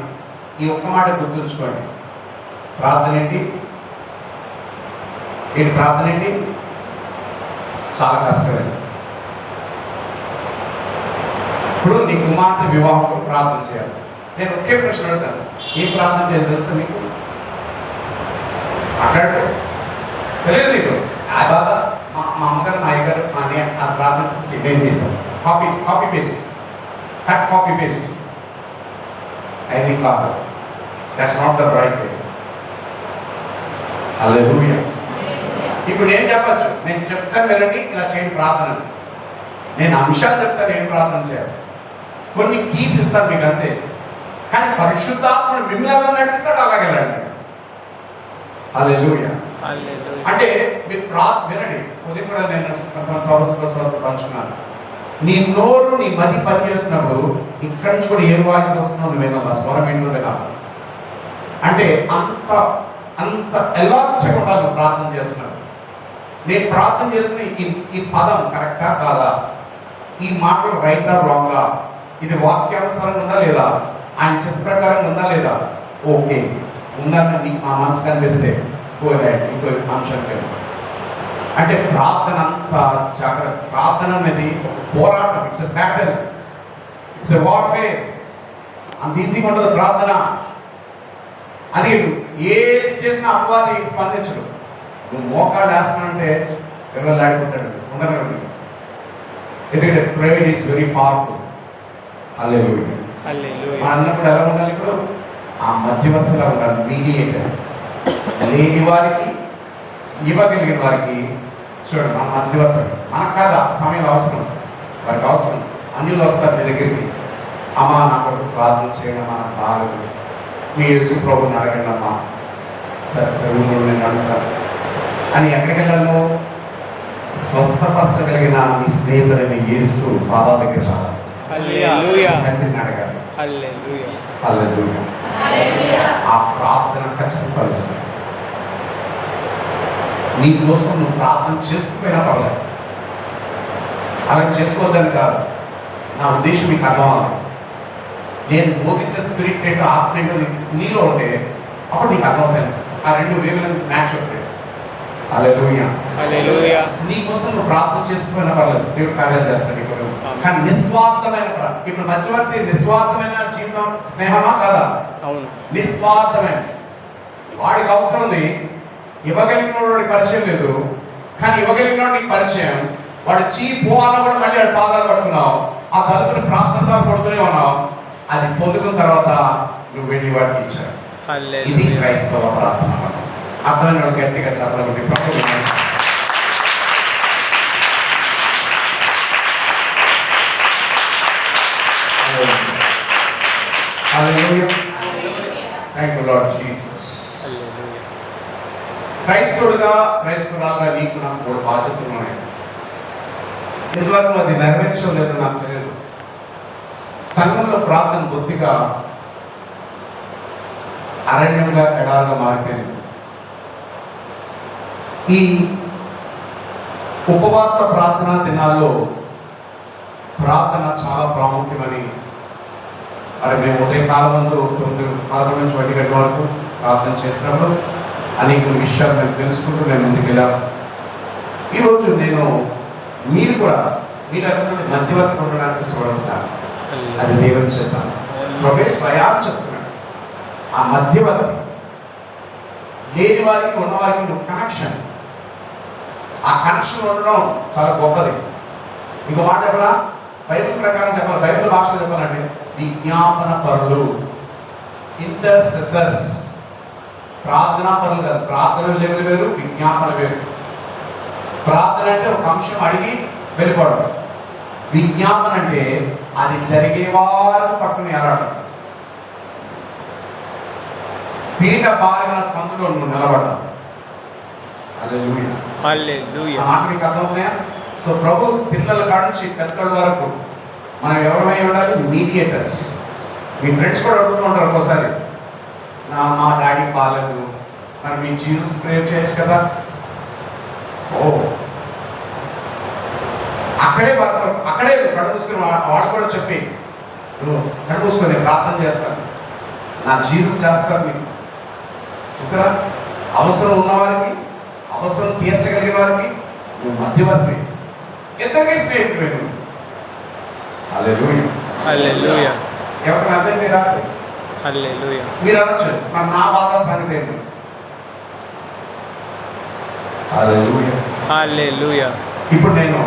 A: ఈ ఒక్క మాట గుర్తుంచుకోండి. ప్రార్థన ఏంటి? ప్రార్థన ఏంటి? చాలా కష్టమైంది. ఇప్పుడు నీ కుమార్తె వివాహం కూడా ప్రార్థన చేయాలి. నేను ఒకే ప్రశ్న అడుగుతాను, ఏం ప్రార్థన చేయాలి తెలుసా మీకు? అక్కడ తెలియదు నీకు. ఆ బాధ మా అమ్మగారు, మా అయ్యగారు, మా అన్నయ్య ఆ ప్రార్థన నేను చేశాను. Copy paste, cut copy paste. అది కాదు. That's not the right way. Hallelujah. ఇప్పుడు నేను చెప్పచ్చు, నేను చెప్తాను వెళ్ళండి ఇలా చేయండి ప్రార్థన. నేను అంశాలు చెప్తాను ఏం ప్రార్థన చేయాలి. కొన్ని కీస్ ఇస్తాను మీకు అంతే. కానీ పరిశుద్ధాత్మను మిమ్మల్ని నడిపిస్తాడు, అలాగే వెళ్ళండి. హల్లెలూయా. అంటే మీరు వినండి. ఉదయం కూడా నేను కొంతమంది సౌరతో పంచుకున్నాను. నీ నోరు, నీ మది పనిచేస్తున్నప్పుడు ఇక్కడి నుంచి కూడా ఏ వాయిస్ వస్తుందో నువ్వు వినాలి, స్వరం ఏంటో వినాలి. అంటే అంత అంత ఎలాక్ట్గా ఉండాలి నువ్వు ప్రార్థన చేస్తున్నావు. నేను ప్రార్థన చేస్తున్న ఈ పదం కరెక్టా కాదా, ఈ మాటలు రైటా రాంగా, ఇది వాక్యానుసారంగా ఉందా లేదా, ఆయన చెప్పు ప్రకారంగా ఉందా లేదా, ఓకే ఉందని నీకు మా మనసు కనిపిస్తే ఇంకో అంశం. అంటే ప్రార్థన అంత జాగ్రత్త. ప్రార్థన అనేది ఒక పోరాటం. It's a battle, it's a warfare. అంత ఈజీగా ఉండదు ప్రార్థన. అది ఏది చేసినా అపవాది స్పందించడు. నువ్వు మోకాళ్ళు వేస్తానంటే ఎవరు ఆడిపోతాడు, ఉండదు. ఎందుకంటే ప్రేయర్ ఈస్ వెరీ పవర్ఫుల్. హల్లెలూయా. మనందరం కూడా ఎలా ఉండాలి? ఇప్పుడు ఆ మధ్యవర్తిగా ఉండాలి, మీడియేటర్. లేని వారికి ఇవ్వగలిగిన వారికి చూడండి, మన మధ్యవర్తులు. మనకు కాదు ఆ సమయంలో అవసరం, వారికి అవసరం. అన్యులు వస్తారు మీ దగ్గరికి, అమ్మ నాకు ప్రార్థన చేయడం నాకు బాగలేదు, మీ యేసు ప్రభుని అడగండి అమ్మా. సరే నేను అడుగుతాను అని ఎక్కడికి వెళ్ళాను? స్వస్థపరచగలిగిన మీ స్నేహితుడైన యేసు పాదాల దగ్గర రావాలి.
B: హల్లెలూయా.
A: తండ్రిని అడగాలి.
B: హల్లెలూయా.
A: హల్లెలూయా. ఆ ప్రార్థన ఖచ్చితపరుస్తుంది. నీ కోసం నువ్వు ప్రార్థన చేసుకుపోయినా పర్లేదు, అలా చేసుకోవద్దని కాదు. నా ఉద్దేశం మీకు అర్థం అవ్వాలి. నేను మోగించే స్పిరిట్ ఏంటో ఆత్మ ఏంటో నీలో ఉంటే అప్పుడు నీకు అర్థమవుతాయి. ఆ రెండు వేవ్ లెంగ్త్ మ్యాచ్ అవుతాయి. హల్లెలూయా.
B: హల్లెలూయా.
A: నీ కోసం నువ్వు ప్రార్థన చేసుకుపోయినా పర్లేదు, దేవుడు కార్యాలు చేస్తాడు. ఇప్పుడు కానీ నిస్వార్థమైన ఇప్పుడు మధ్యవర్తి నిస్వార్థమైన జీవితం స్నేహమా కాదా?
B: అవును.
A: నిస్వార్థమైన వాడికి అవసరం ఉంది, ఇవ్వగలిగిన వాడికి పరిచయం లేదు, కానీ ఇవ్వగలిగిన వాడికి పరిచయం. వాడు పోవాలా కూడా మళ్ళీ వాడి పాదాలు పట్టుకున్నావు, ఆ తలుపుని ప్రార్థనగా కొడుతూనే ఉన్నావు. అది పొందుకున్న తర్వాత నువ్వు వెళ్ళి వాడికి ఇచ్చావు. ఇది క్రైస్తవ ప్రార్థన. అర్థమైన గట్టిగా చెప్పాలి. క్రైస్తవుడుగా క్రైస్తవురాలుగా నీకు నాకు కూడా బాధ్యతలు ఉన్నాయి. ఇంతవరకు అది నెరవేర్చలేదు నాకు తెలియదు. సంఘంలో ప్రార్థన బొత్తిగా అరణ్యంగా ఎడారుగా మారిపోయింది. ఈ ఉపవాస ప్రార్థన దినాల్లో ప్రార్థన చాలా ప్రాముఖ్యమని మరి మేము ఉదయం కాలం ముందు 9-11 నుంచి 1 గంటల వరకు ప్రార్థన చేసినప్పుడు అనేక విషయాలు మేము తెలుసుకుంటూ మేము ముందుకు వెళ్ళాము. ఈరోజు నేను మీరు కూడా మీరు ఎంతమంది మధ్యవర్తి ఉండడానికి ఇష్టపడుతున్నారు, అది దేవుని చెప్తాను. ప్రభు స్వయాన్ని చెప్తున్నాడు. ఆ మధ్యవర్తి లేని వారికి ఉన్నవారికి నువ్వు కనెక్షన్, ఆ కనెక్షన్ ఉండడం చాలా గొప్పది. ఇంకో మాట చెప్పనా, బైబిల్ ప్రకారం చెప్పాలి, బైబిల్ భాషలో చెప్పాలంటే విజ్ఞాపన పరులు, ఇంటర్సెసర్స్. ప్రార్థనా పరులు కాదు, ప్రార్థన లెవెల్ వేరు, విజ్ఞాపన వేరు. ప్రార్థన అంటే ఒక అంశం అడిగి వెళ్ళిపోవడం, విజ్ఞాపన అంటే అది జరిగే వారికి పట్టుకుని ఎలాడడం. పీట బారిన సందులో నువ్వు నిలబడ్డావు. హల్లెలూయా.
B: హల్లెలూయా.
A: మాట మీకు అర్థమవుతాయా? సో ప్రభు పిల్లల కాడ నుంచి పెద్దల వరకు మనం ఎవరమై ఉండాలి? మీడియేటర్స్. మీ ఫ్రెండ్స్ కూడా అడుగుతూ ఉంటారు ఒక్కోసారి, మా డాడీ బాగాలేదు, మరి మీ జీసస్ ప్రేయర్ చేయొచ్చు కదా. ఓ అక్కడే కళ్ళు మూసుకుని వాడు కూడా చెప్పి, నువ్వు కళ్ళు మూసుకొని నేను ప్రార్థన చేస్తాను, నా జీసస్ చేస్తాను మీకు. చూసారా, అవసరం ఉన్నవారికి, అవసరం తీర్చగలిగిన వారికి నువ్వు మధ్యవర్తి, ఇద్దరికీ స్నేహితుడు. హల్లెలూయా.
B: హల్లెలూయా.
A: ఎవరికి అర్థండి రాత్రి
B: హల్లెలూయా.
A: మీరు అనొచ్చు, మరి నా బాధ సంగతి ఏంటి? హల్లెలూయా.
B: హల్లెలూయా.
A: ఇప్పుడు నేను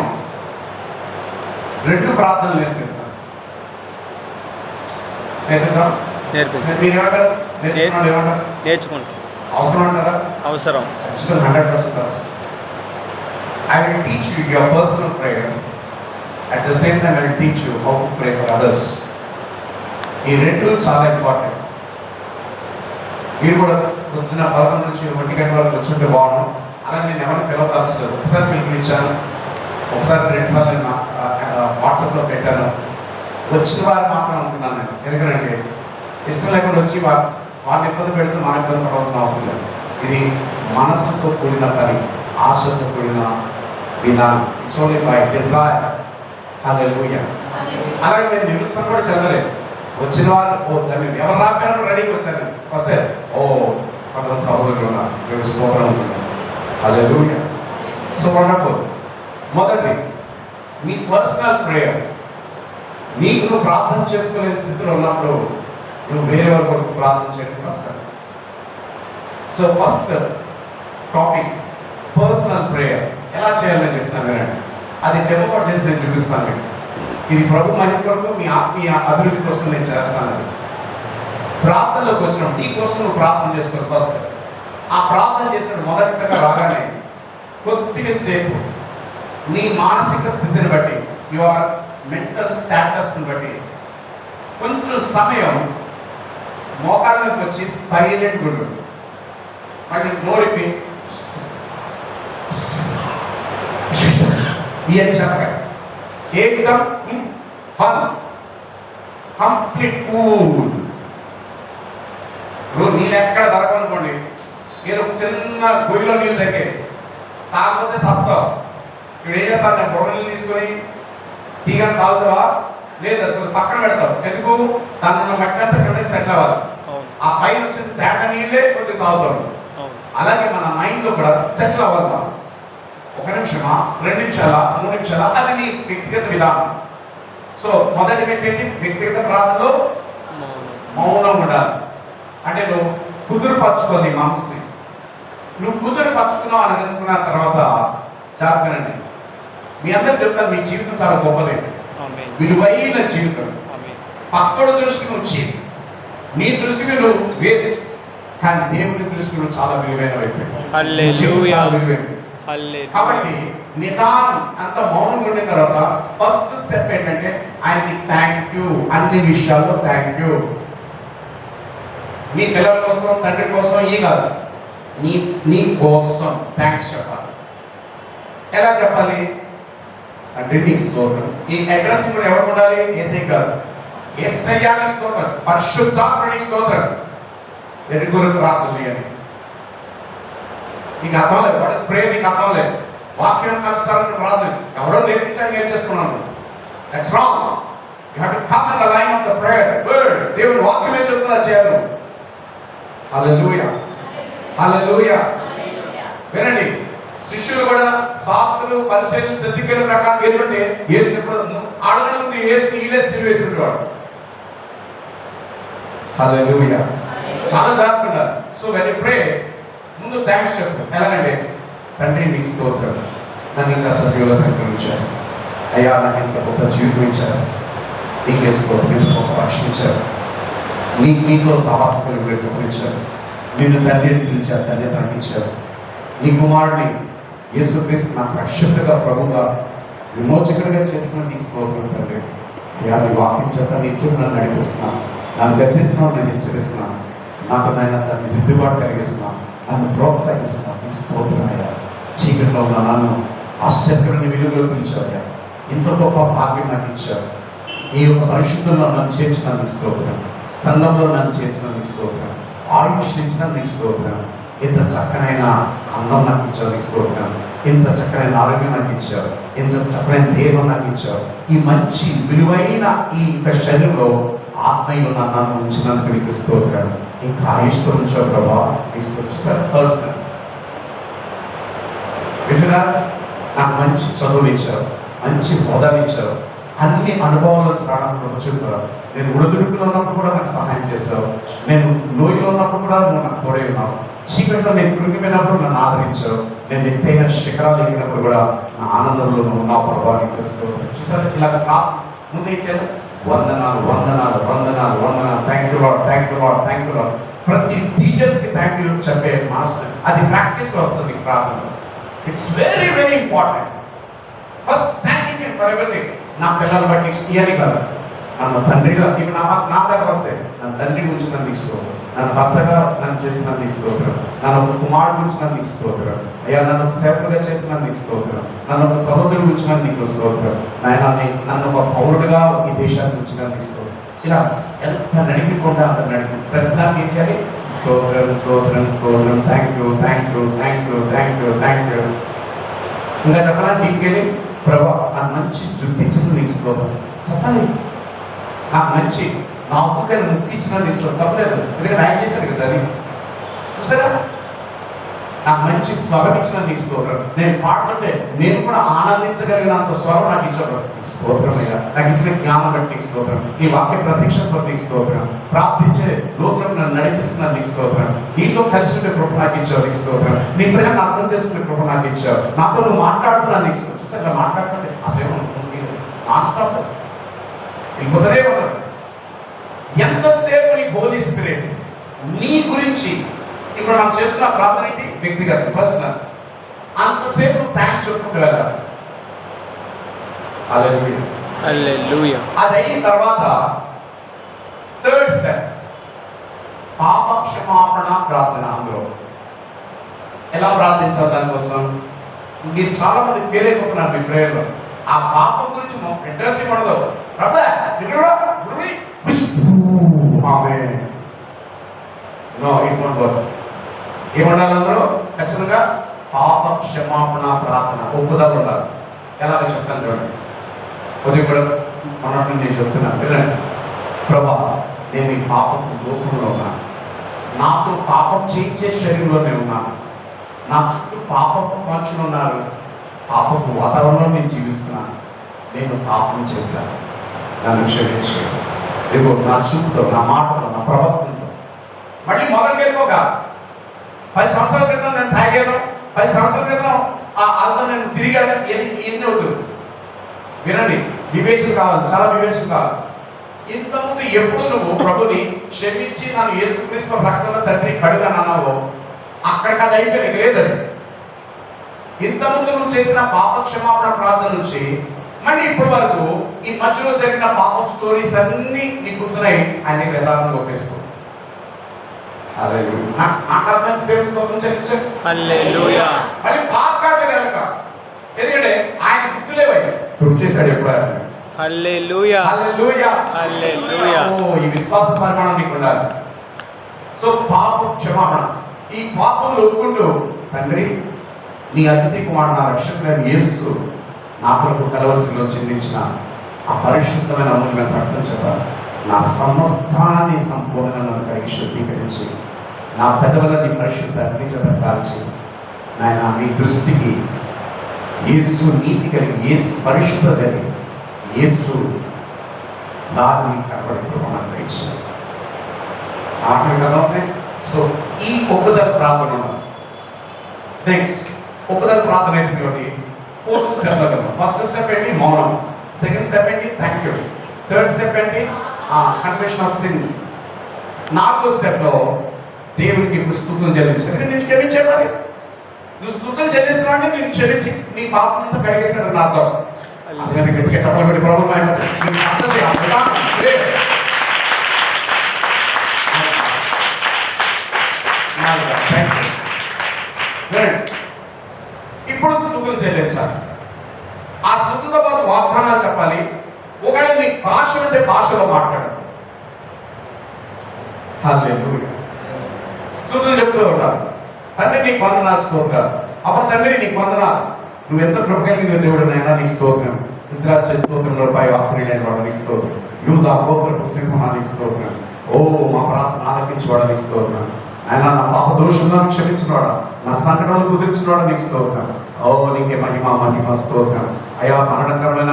A: 2 ప్రార్థనలు నేర్పిస్తాను. మీరు ఏమంటారు? ఏమంటారు?
B: నేర్చుకుంటాం.
A: అవసరం అంటారా?
B: అవసరం.
A: 100% అవసరం. I will teach you your personal prayer. At the same time, I will teach you how to pray for others. ఈ 2 చాలా ఇంపార్టెంట్. మీరు కూడా పొద్దున్న 11 నుంచి 1 గంటల వరకు వచ్చుంటే బాగుండు. అలా నేను ఎవరిని పిలవదలుచుకోలేదు. ఒకసారి పిలుపునిచ్చాను, ఒకసారి 2 సార్లు నేను వాట్సాప్లో పెట్టాను. వచ్చిన వారు మాత్రం అనుకున్నాను నేను. ఎందుకంటే ఇష్టం లేకుండా వచ్చి వాళ్ళని ఇబ్బంది పెడుతూ మన ఇబ్బంది పడవలసిన అవసరం లేదు. ఇది మనస్సుతో కూడిన పని, ఆశతో కూడిన విధానం. It's only by desire. Hallelujah. అలాగే నేను నిరుత్సాహం కూడా చదవలేదు. వచ్చిన వాళ్ళు ఎవరు రాకపోయినా రెడీగా వచ్చాను. వస్తే కొంతమంది సహోదరులు ఉన్నారు, మేము స్తోత్రం ఉంటున్నాం. హల్లెలూయా. So wonderful. మొదటి మీ పర్సనల్ ప్రేయర్. నీకు నువ్వు ప్రార్థన చేసుకోలేని స్థితిలో ఉన్నప్పుడు నువ్వు వేరే వారి కొరకు ప్రార్థన చేయడానికి వస్తాను. So first topic personal prayer. ఎలా చేయాలని చెప్తాను వినండి. అది డెమో చేసి నేను చూపిస్తాను మీకు. ఇది ప్రభు మహిమ కొరకు, మీ ఆత్మీయ అభివృద్ధి కోసం నేను చేస్తాను. ప్రార్థనలోకి వచ్చినప్పుడు నీ కోసం నువ్వు ప్రార్థన చేసుకోవాలి. ఫస్ట్ ఆ ప్రార్థన చేసిన మొదటిగా రాగానే కొద్దిగా సేపు నీ మానసిక స్థితిని బట్టి, యువర్ మెంటల్ స్టాటస్ని బట్టి కొంచెం సమయం మోకాళ్ళకి వచ్చి సైలెంట్గా ఉండు. మళ్ళీ నోరిపి ఇవన్నీ చెప్పగా ఏకదమ్ ఇన్ వన్ కంప్లీట్ కూల్. ఇప్పుడు నీళ్ళు ఎక్కడ దొరకనుకోండి, ఏదో చిన్న గొయ్యిలో నీళ్ళు తగ్గే తాగకపోతే సస్తావు. ఇప్పుడు ఏం చేస్తాను, నేను బుర్ర నీళ్ళు తీసుకొని తీగని తాగుతావా? లేదా పక్కన పెడతావు. ఎందుకు? దానిలో మట్టి అంతా కిందకి సెటిల్ అవ్వాలి. ఆ పైన వచ్చిన తేట నీళ్ళే కొద్దిగా తాగుతాడు. అలాగే మన మైండ్ లో కూడా సెటిల్ అవ్వాలి. మనం 1 నిమిషమా, 2 నిమిషాలా, 3 నిమిషాలా, అది నీ వ్యక్తిగత విధానం. సో మొదటి ఏంటి? వ్యక్తిగత ప్రార్థనలో మౌనం ఉండాలి. అంటే నువ్వు కుదురుపరచుకో నీ మనసుని. నువ్వు కుదురుపరచుకున్నావు అని అనుకున్న తర్వాత జాగ్రత్తనండి. మీ అందరికి చెప్తాను, మీ జీవితం చాలా గొప్పది, విలువైన జీవితం. పక్కడు దృష్టి నుంచి నీ దృష్టిని నువ్వు వేస్ట్, కానీ దేవుని దృష్టి నువ్వు చాలా విలువైన వ్యక్తి. కాబట్టి నిదానం అంత మౌనం ఉండిన తర్వాత ఫస్ట్ స్టెప్ ఏంటంటే ఆయనకి థ్యాంక్ యూ. అన్ని విషయాల్లో థ్యాంక్ యూ. నీ పిల్లల కోసం, తండ్రి కోసం ఈ కాదు, నీ కోసం థ్యాంక్స్ చెప్పాలి. ఎలా చెప్పాలి? తండ్రి నీకు స్తోత్రం. ఈ అడ్రస్ కూడా ఎవరు ఉండాలి? ఏసై కాదు, యేసయ్యానికి స్తోత్రం, పరిశుద్ధాత్మనికి స్తోత్రం. వెరీ గుడ్ ప్రార్థనలు అని నీకు అర్థం లేదు. వాట్ ఇస్ ప్రేయర్ నీకు అర్థం లేదు. వాక్యానికి అనుసారం ప్రార్థన ఎవరో నేర్పించాలి, నేర్చేసుకున్నాను. That's wrong. You have to come in the line of the prayer word. దేవుని వాక్యం ఏం చెప్తుందో చేయాలి. హల్లెలూయా, హల్లెలూయా. వినండి, శిష్యులు కూడా శాస్త్రులు, పరిసయ్యులు, సద్దుకైన ప్రకారం ఏంటంటే యేసుని అడగడం ముందు యేసుని ఈలే సిలువేసి ఉండేవాడు. హల్లెలూయా. చాలా జాగ్రత్తగా ఉండాలి. సో వెన్ యు ప్రే ముందు థ్యాంక్స్ చెప్పు. ఎలాగంటే తండ్రి నీకు స్తోత్రం, నన్ను ఇంకా సజీవులో సంక్రమించారు అయ్యా, నాకు ఇంత గొప్ప జీవితం ఇచ్చారు, నీకే స్తోత్రం, ఇంత గొప్ప రక్షణ ఇచ్చారు, నీతో సహాసకులు గొప్పనిచ్చారు, నిన్ను తండ్రిని పిలిచారు, తండ్రి తగ్గించారు, నీ కుమారుడిని యేసుక్రీస్తు నాకు రక్షకుడిగా, ప్రభుగా, విమోచకుడిగా చేస్తున్నా నీకు స్తోత్రం తండ్రి. అయ్యా నీ వాక్యం చేత నీ చుట్టూ నన్ను నడిపిస్తున్నాను, నన్ను గర్తిస్తున్నావు, నేను హెచ్చరిస్తున్నాను, నాకు నాయన తను దిద్దుబాటు కలిగిస్తున్నాను, నన్ను ప్రోత్సహిస్తున్నాను, నీకు స్తోత్రం అయ్యా. చీకట్లో ఉన్న నన్ను ఆశ్చర్యకరమైన వెలుగులో పిలిచారు, ఇంత గొప్ప భాగ్యం నాకు ఇచ్చారు, ఈ యొక్క పరిశుద్ధంలో నన్ను చేర్చిన నీకు స్తోత్రం, సంఘంలో నన్ను చేర్చిన నీకు స్తోత్రం, ఆయుష్ ఇచ్చిన నీకు స్తోత్రం, ఇంత చక్కనైన అందం నాకు ఇచ్చావు నీకు స్తోత్రం, ఇంత చక్కనైన ఆరోగ్యం నాకు ఇచ్చావు, ఇంత చక్కనైన దేహం నాకు ఇచ్చావు, ఈ మంచి విలువైన ఈ యొక్క శరీరంలో ఆత్మీయులు నన్ను ఉంచినందుకు నీకు స్తోత్రం, ఇంకా ఆయుష్తో ఉంచావు ప్రభా, చూసారు పర్సనల్ విజయనా, నాకు మంచి చదువులు ఇచ్చావు, మంచి హోదాలు ఇచ్చావు, అన్ని అనుభవాలు రావడానికి వచ్చుకుంటావు. నేను ఉడుదుడుకులో ఉన్నప్పుడు కూడా నాకు సహాయం చేశావు, నేను లోయలో ఉన్నప్పుడు కూడా నువ్వు నాకు తోడే ఉన్నావు, చీకట్లో నేను కృంగిపోయినప్పుడు నన్ను ఆదరించావు, నేను ఎత్తైన శిఖరాలు ఎక్కినప్పుడు కూడా నా ఆనందంలో నువ్వు ఉన్నావు ప్రభావ, నీకు స్తోత్రం. చూసారు ఇలా ముందు ఇచ్చారు, వందనాలు వందనాలు వందనాలు వందనాలు, thank you lord, thank you lord, thank you lord. ప్రతి టీచర్స్కి థ్యాంక్ యూ చెప్పే మనసు అది ప్రాక్టీస్లో వస్తుంది ప్రార్థనలో. It's very very important. First thank you for everything. నా పిల్లలు బట్టి ఇయని కాదు, నన్ను తండ్రిగా నీకు నా దగ్గర వస్తే నన్ను తండ్రి గురించి నన్ను నీకు స్తోత్రం, నన్ను భర్తగా నన్ను చేసిన నీకు స్తోత్రం, నన్ను ఒక కుమారుడు గురించి నన్ను నీకు స్తోత్రం అయ్యా, నన్ను ఒక సేవకుగా చేసిన నీకు స్తోత్రం, నన్ను ఒక సహోదరుడు గురించి నీకు స్తోత్రం నాయన, నన్ను ఒక పౌరుడుగా ఈ దేశానికి గురించి నీకు స్తోత్రం. ఇలా ఎంత నడిపించకుండా అంత నడిపి ప్రతి దానికి ఏం చేయాలి? స్తోత్రం స్తోత్రం స్తోత్రం, thank you thank you thank you thank you thank you. ఇంకా చెప్పాలంటే ఇంకెళ్ళి ప్రభా నాకు మంచి జుట్టు ఇచ్చిన నీకు స్తోత్రం చెప్పాలి, నాకు మంచి నా అవసరం ముక్కు ఇచ్చిన నీకు స్తోత్రం, తప్పలేదు, ఎందుకంటే ఆయన చేశారు కదా అని. చూసారా, నాకు మంచి స్వరం ఇచ్చిన నీకు స్తోత్రం, నేను పాడుతుంటే నేను కూడా ఆనందించగలిగినంత స్వరం నాకు ఇచ్చాడు స్తోత్రం అయ్యా, నాకు ఇచ్చిన జ్ఞానం బట్టి నీకు స్తోత్రం, నీ వాక్య ప్రత్యక్షత నీకు స్తోత్రం, ప్రార్థించే లోపల నన్ను నడిపిస్తున్నా నీకు స్తోత్రం, నీతో కలిసి ఉండే కృప నాకు ఇచ్చావు నీకు స్తోత్రం, నీ ప్రేమ అర్థం చేసుకునే కృప నాకు ఇచ్చావు, నాతో నువ్వు మాట్లాడుతున్నా నీకు స్తోత్రం. చూసారు ఇలా మాట్లాడుతుంటే అసలు నాస్టాప్ వెళ్ళిపోతూనే ఉండదు. ఎంతసేపు నీ హోలీ స్పిరిట్ నీ గురించి ఇప్పుడు మనం చేస్తున్న ప్రార్థన ఏంటి? వ్యక్తిగత పర్సనల్, అంతసేపు థ్యాంక్స్ చెప్పుకుంటూ వెళ్ళాలి. హల్లెలూయా
B: హల్లెలూయా.
A: అది అయిన తర్వాత థర్డ్ స్టెప్ పాప క్షమాపణ ప్రార్థన. అందులో ఎలా ప్రార్థించాలి? దానికోసం మీరు చాలా మంది ఫెయిల్ అయిపోతున్నారు మీ ప్రేయర్లో. ఆ పాపం గురించి అడ్రస్ ఇవ్వడదు. ప్రభా ఇక్కడ ఆమె నో ఇట్ వోంట్ వర్క్. ఏముండాలి అందులో? ఖచ్చితంగా పాప క్షమాపణ ప్రార్థన, ఒప్పుదల ఉండాలి. ఎలాగ చెప్తాను చూడండి. కొద్దిగా కూడా అన్నట్టు నేను చెప్తున్నాను, వినండి. ప్రభా, నేను ఈ పాపం లోకంలో ఉన్నాను, నాతో పాపం చేయించే శరీరంలోనే ఉన్నాను, నా చుట్టూ పాపపు మనుషులు ఉన్నారు, పాపపు వాతావరణంలో నేను జీవిస్తున్నాను, నేను పాపం చేశాను, నన్ను క్షమించు. ఇదిగో నా చూపుతో, నా మాటలో, నా ప్రవర్తనతో. మళ్ళీ మొదటికి వెళ్ళిపోక 10 సంవత్సరాల క్రితం నేను తాగాను, 10 సంవత్సరాల క్రితం వాళ్ళతో నేను తిరిగాను, ఎన్ని వద్దు. వినండి, వివేచన కావాలి, చాలా వివేచన కావాలి. ఇంతకుముందు ఎప్పుడు నువ్వు ప్రభుని క్షమించి నన్ను యేసుక్రీస్తు రక్తంలో తండ్రి కడుగాను అన్నావో అక్కడికి అది అయిపోయింది, లేదని. ఇంతకుముందు నువ్వు చేసిన పాప క్షమాపణ ప్రార్థన నుంచి మళ్ళీ ఇప్పటి వరకు ఈ మధ్యలో జరిగిన పాప స్టోరీస్ అన్నీ నీకు గుర్తున్నాయి. ఆయన దగ్గర యథార్థంగా ఒప్పేసుకో. హల్లెలూయా. మాట్లాడడానికి దేవుని స్తోత్రం చెల్లించండి.
B: హల్లెలూయా.
A: మళ్ళీ పాకాడు వెళ్ళక, ఎందుకంటే ఆయన గుర్తులేవై తుడి చేశాడు ఎప్పుడు.
B: హల్లెలూయా.
A: హల్లెలూయా.
B: హల్లెలూయా.
A: ఈ విశ్వాస పరిమాణం నీకు ఉండాలి. సో పాప క్షమాపణ, ఈ పాపంలో ఒప్పుకుంటూ, తండ్రి నీ అతిథి కుమారుడు నా రక్షకుడైన యేసు నా కొరకు కలవరిశిలో చెందించిన ఆ పరిశుద్ధమైన అమూల్యమైన రక్తం చేత నా సమస్తాన్ని సంపూర్ణంగా నన్ను కడిగి శుద్ధీకరించి నా పెదవుల నీ పరిశుద్ధ అగ్ని చేత కాల్చి, నాయన మీ దృష్టికి యేసు నీతి కలిగి, యేసు పరిశుద్ధత కలిగి, యేసు దాన్ని కనబడి ప్రమాణం ఇచ్చారు. ఆటలు కదా. సో ఈ ఒప్పుదల ప్రార్థన ఉన్నది. నెక్స్ట్ ఒప్పుదల ప్రార్థన ఏంటి ఒకటి 4th స్టెప్ లో కదా. ఫస్ట్ స్టెప్ ఏంటి? మౌనం. సెకండ్ స్టెప్ ఏంటి? Thank you. థర్డ్ స్టెప్ ఏంటి? Confession of sin. 4వ స్టెప్ లో దేవునికి ఇప్పుడు స్తుతులు చెల్లించాలి. నేను క్షమించాను, మరి నువ్వు స్తుతులు చెల్లిస్తున్నావు అంటే నేను క్షమించి నీ పాపం అంతా కడిగేశాడు నా అర్థం. అందుకని గట్టిగా చెప్పలు పెట్టి ప్రాబ్లం ఇప్పుడు స్తుతులు చెల్లించాలి. ఆ స్తుతులతో పాటు వాగ్దానాలు చెప్పాలి. ఒకవేళ నీకు భాష ఉంటే భాషలో మాట్లాడాలి. హల్లెలూయా. స్తుతులు చెప్తూ ఉండాలి. తండ్రి నీకు వందనాలు, స్తోత్రాలు. అప్పుడు తండ్రి నీకు వందనాలు, నువ్వు ఎంత కృప కలిగిన దేవుడు నైనా నీకు స్తోత్రం. ఇస్రాయేలు చేసే స్తోత్రంలో పై ఆశ్రయుడైన వాడు నీకు స్తోత్రం. యూదా గోత్రపు సింహమా నీకు స్తోత్రం. ఓ మా ప్రార్థన ఆలకించేవాడు నీకు స్తోత్రం. ఆయన నా పాప దోషులను క్షమించినవాడా, నా సంకటను కుదిర్చినవాడు నీకు స్తోత్రం. ఓ నీకే మహిమ మహిమ స్తోత్రం. అయా మరణకరమైన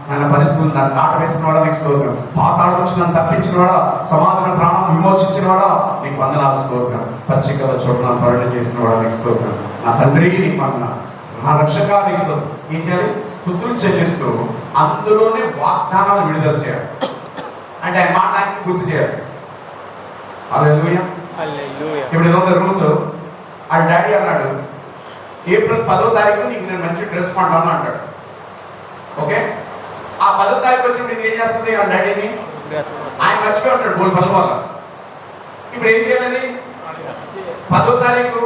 A: ఆయన పరిస్థితులను దాన్ని దాటవేసినవాడా నీకు స్తోత్రం. పాతాళ నుంచి నన్ను తప్పించినవాడా, సమాధాన ప్రాణం విమోచించినవాడా నీకు వందనాలు స్తోత్రం. పచ్చికల చోటు నన్ను పరుణ చేసినవాడా నీకు స్తోత్రం. నా తండ్రి నీకు వందనాలు, నా రక్షక నీకు స్తోత్రం. ఏం చేయాలి? స్తుతులు చెల్లిస్తూ అందులోనే వాగ్దానాలు విడుదల చేయాలి. అంటే ఆయన మాట ఆయనకి గుర్తు చేయాలి. హల్లెలూయా.
B: హల్లెలూయా.
A: ఇప్పుడు ఏదో రూత్ వాళ్ళ డాడీ అన్నాడు, ఏప్రిల్ 10వ తారీఖు నీకు నేను మంచి డ్రెస్ కొంటాను అంటాడు. ఓకే, ఆ 10వ తారీఖు వచ్చినప్పుడు నేను ఏం చేస్తుంది వాళ్ళ డాడీని? ఆయన మర్చిపోయి ఉంటాడు బోల్ పనుల వల్ల. ఇప్పుడు ఏం చేయాలి? 10వ తారీఖు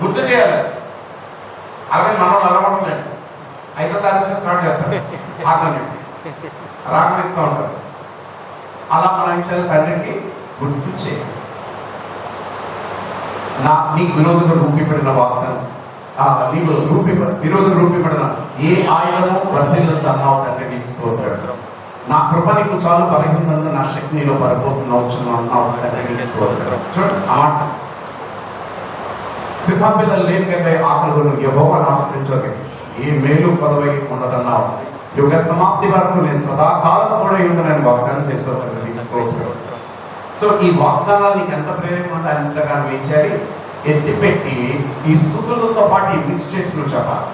A: గుర్తు చేయాలి. అలాగే మనోళ్ళు అలవాట్లేదు, 5వ తారీఖు స్టార్ట్ చేస్తారు. ఆగండి రాగనిస్తూ ఉంటారు. అలా మన విషయాలు తండ్రికి గుర్తు చేయాలి. నీకు విరోధులు రూపిపడిన వాగ్దానం, నీకు విరోధులు రూపిపడిన ఏ ఆయుధము వర్ధిల్లంత అన్నావు తండ్రి నీకు స్తోత్రం. నా కృప నీకు చాలు, బలహీనంగా నా శక్తి నీలో పరిపోతున్నావు అన్నావు తండ్రి నీకు స్తోత్రం. చూడండి ఆ మాట. సింహపిల్లలు లేనికైతే ఆకలి యెహోవాను ఆశ్రయించదు, ఏ మేలు పదవై ఉండదన్నావు. యుగ సమాప్తి వరకు నేను సదాకాలం కూడా నేను వాగ్దానం చేస్తాను నీకు స్తోత్రం. సో ఈ వాగ్దానాలు నీకు ఎంత ప్రేరణ ఉంటే అంతగానో ఏం చేయాలి? ఎత్తిపెట్టి ఈ స్తుతులతో పాటు మిక్స్ చేసి నువ్వు చెప్పాలి.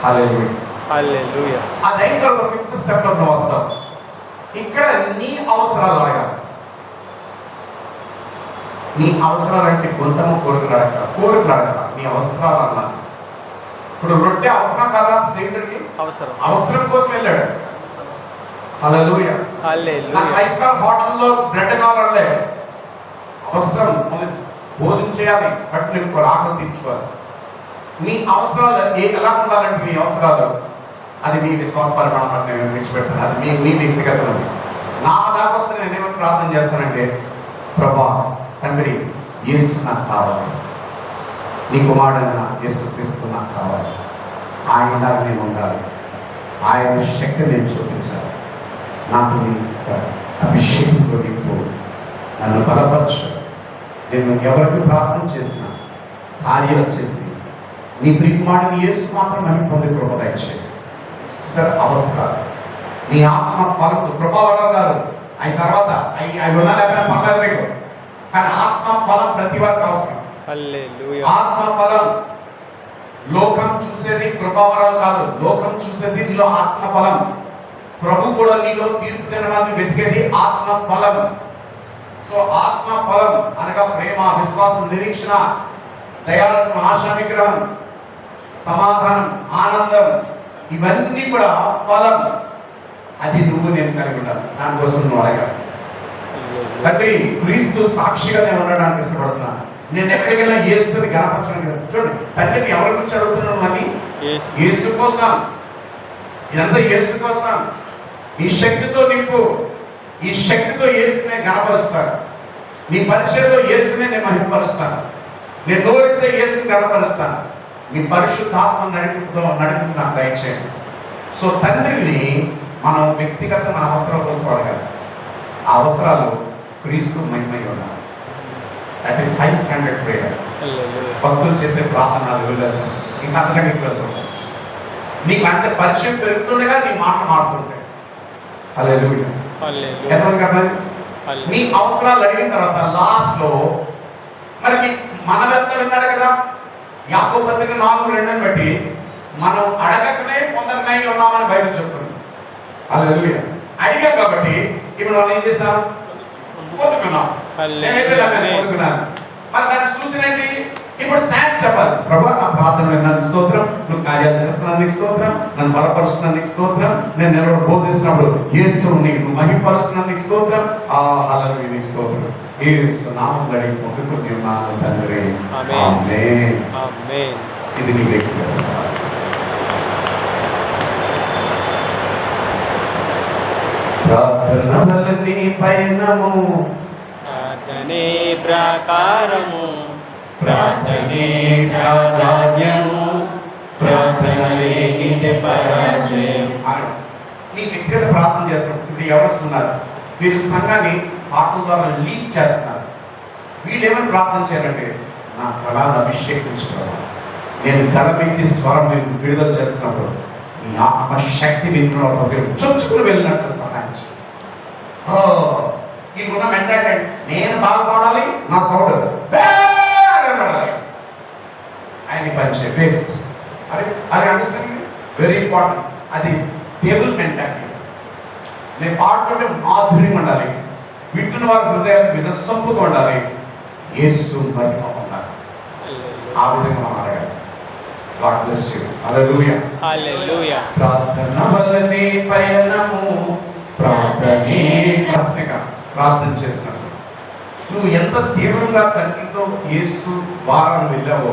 A: హల్లెలూయా.
B: హల్లెలూయా.
A: అది అయిన తర్వాత 5th స్టెప్ లో నువ్వు వస్తావు. ఇక్కడ నీ అవసరాలు అడగాలి. నీ అవసరాలంటే గొంతము కోరికలు అడగ నీ అవసరాలు అన్నా. ఇప్పుడు రొట్టె అవసరం కాదా స్నేహితుడికి? అవసరం కోసం వెళ్ళాడు. హల్లెలూయా. నాకు 5 స్టార్ హోటల్లో బ్రెడ్ కావాలంటే అవసరం, భోజనం చేయాలి, కట్టు నింపుకోవాలి, ఆకలి తీర్చుకోవాలి. మీ అవసరాలు ఎలా ఉండాలంటే మీ అవసరాలు అది మీ విశ్వాస పరిమాణం నేను విడిచిపెట్టాను. అది మీ వ్యక్తిగతం. నా దాకా వస్తే నేను ఏమైనా ప్రార్థన చేస్తానంటే, ప్రభా తండ్రి యేసు నాకు కావాలి, నీ కుమారుడైన యేసు క్రీస్తు నాకు కావాలి, ఆయన నేను ఉండాలి, ఆయన శక్తి నేను చూపించాలి, నాకు నీ అభిషేకంతో నీకు నన్ను బలపరచు. నేను ఎవరికి ప్రార్థన చేసిన కార్యాలు చేసి నీ ప్రియకుమారుని యేసు మాత్రం మహిమ పొందే కృప దయచేయి. చూసారు అవసరాలు నీ ఆత్మ ఫలం కృపావరం కాదు, అయిన తర్వాత అవి ఉన్నా లేకపోయినా పక్కన రేగు, కానీ ఆత్మ ఫలం ప్రతి వారికి అవసరం. ఆత్మ ఫలం లోకం చూసేది కృపావరాలు కాదు, లోకం చూసేది నీలో ఆత్మ ఫలం. ప్రభు కూడా నీలో తీర్పు తినడానికి వెతికేది ఆత్మ ఫలం. సో ఆత్మ ఫలం అనగా ప్రేమ, విశ్వాసం, నిరీక్షణ, దయాళత్వం, ఆశా నిగ్రహం, సమాధానం, ఆనందం, ఇవన్నీ కూడా ఫలం. అది నువ్వు నేను కలిగి ఉండాలి. దానికోసం నువ్వు అడగాలి. తండ్రి క్రీస్తు సాక్షిగా నేను ఉండడానికి ఇష్టపడుతున్నాను. నేను ఎక్కడికైనా యేసుని గణపరచడానికి. చూడండి తండ్రిని ఎవరి గురించి అడుగుతున్నాను అని, యేసు కోసం. ఇదంతా యేసు కోసం. ఈ శక్తితో నింపు, ఈ శక్తితో యేసునే గణపరుస్తాను. నీ పరిచయంలో యేసునే నేను మహిమపరుస్తాను. నేను నోరితే యేసుని గణపరుస్తాను. నీ పరిశుద్ధాత్మ నడిపి నాకు దయచేయండి. సో తండ్రిని మనం వ్యక్తిగత మన అవసరాల కోసం అడగాలి. ఆ అవసరాలు క్రీస్తు మహిమై ఉండాలి. That is high standard prayer. భక్తులు చేసే ప్రార్థనలు వెళ్ళాలి, ఇంకా అంతకంటే ఎక్కువ వెళ్తుంటాయి. నీకు అంత పరిచయం పెరుగుతుండగా నీ మాట మారుతుంటాయి. హల్లెలూయా. ఎంతమంది అర్థమైంది? నీ అవసరాలు అడిగిన తర్వాత లాస్ట్ లో మరి మనమెంత విన్నాడు కదా, యాకోబు పత్రిక 4:2 బట్టి మనం అడగకనే పొందకనే ఉన్నామని బైబిల్ చెప్తుంది. హల్లెలూయా. అడిగాం కాబట్టి ఇప్పుడు మనం ఏం చేసాం? పొందుకున్నాం. నేనైతే పొందుకున్నాను. మరి దాని సూచన ఏంటి? ఇప్పుడు థ్యాంక్స్ చెప్పాలి. ప్రభా నా ప్రార్థన విన్నందుకు స్తోత్రం, నువ్వు కార్యాలు చేస్తున్నందుకు స్తోత్రం, నన్ను బలపరుస్తున్నందుకు స్తోత్రం, నేను నిలబడి బోధిస్తున్నప్పుడు యేసు నీకు మహిమపరుస్తున్నందుకు స్తోత్రం. హల్లెలూయా నీకు స్తోత్రం. యేసు నామములో అడిగి పొందుకుని ఉన్నాను తండ్రి. ఆమేన్. ఆమేన్. ఇది నీ వ్యక్తిగత ప్రార్థన వలనే పయనము,
B: ప్రార్థనే ప్రాకారము,
A: ప్రార్థనే ప్రాధాన్యము, ప్రార్థన లేనిదే పరాజయం. నీ వ్యక్తిగత ప్రార్థన చేస్తున్నారు. ఇప్పుడు ఎవరు వస్తున్నారు? మీరు సంఘాన్ని పాటల ద్వారా లీడ్ చేస్తున్నారు. వీళ్ళేమని ప్రార్థన చేయాలంటే, నా కళను అభిషేకించుకోవాలి. నేను గలమెట్టి స్వరం నేను విడుదల చేస్తున్నప్పుడు నీ ఆత్మశక్తి వింటున్న హృదయం చొచ్చుకుని వెళ్ళినట్లు సహాయం చేయాలి. నీకున్న మెంటాలిటీ నేను బాగుపడాలి, నా సౌండ్ ఆయన పంచే వేస్ట్. అది అండర్స్టాండింగ్ వెరీ ఇంపార్టెంట్. అది టేబుల్ మెంటాలిటీ. నేను పాడుతుంటే మాధుర్యం ఉండాలి, వింటున్న వారి హృదయాలు వినసొంపుగా ఉండాలి, యేసు మహిమ ఉండాలి. ఆ విధంగా మనం అడగాలి. God bless you. Hallelujah.
B: Hallelujah.
A: ప్రార్థన వలనే పయనము, ప్రార్థనే రహస్యంగా ప్రార్థన చేసినప్పుడు నువ్వు ఎంత తీవ్రంగా తండ్రితో యేసు వారం వెళ్ళావో.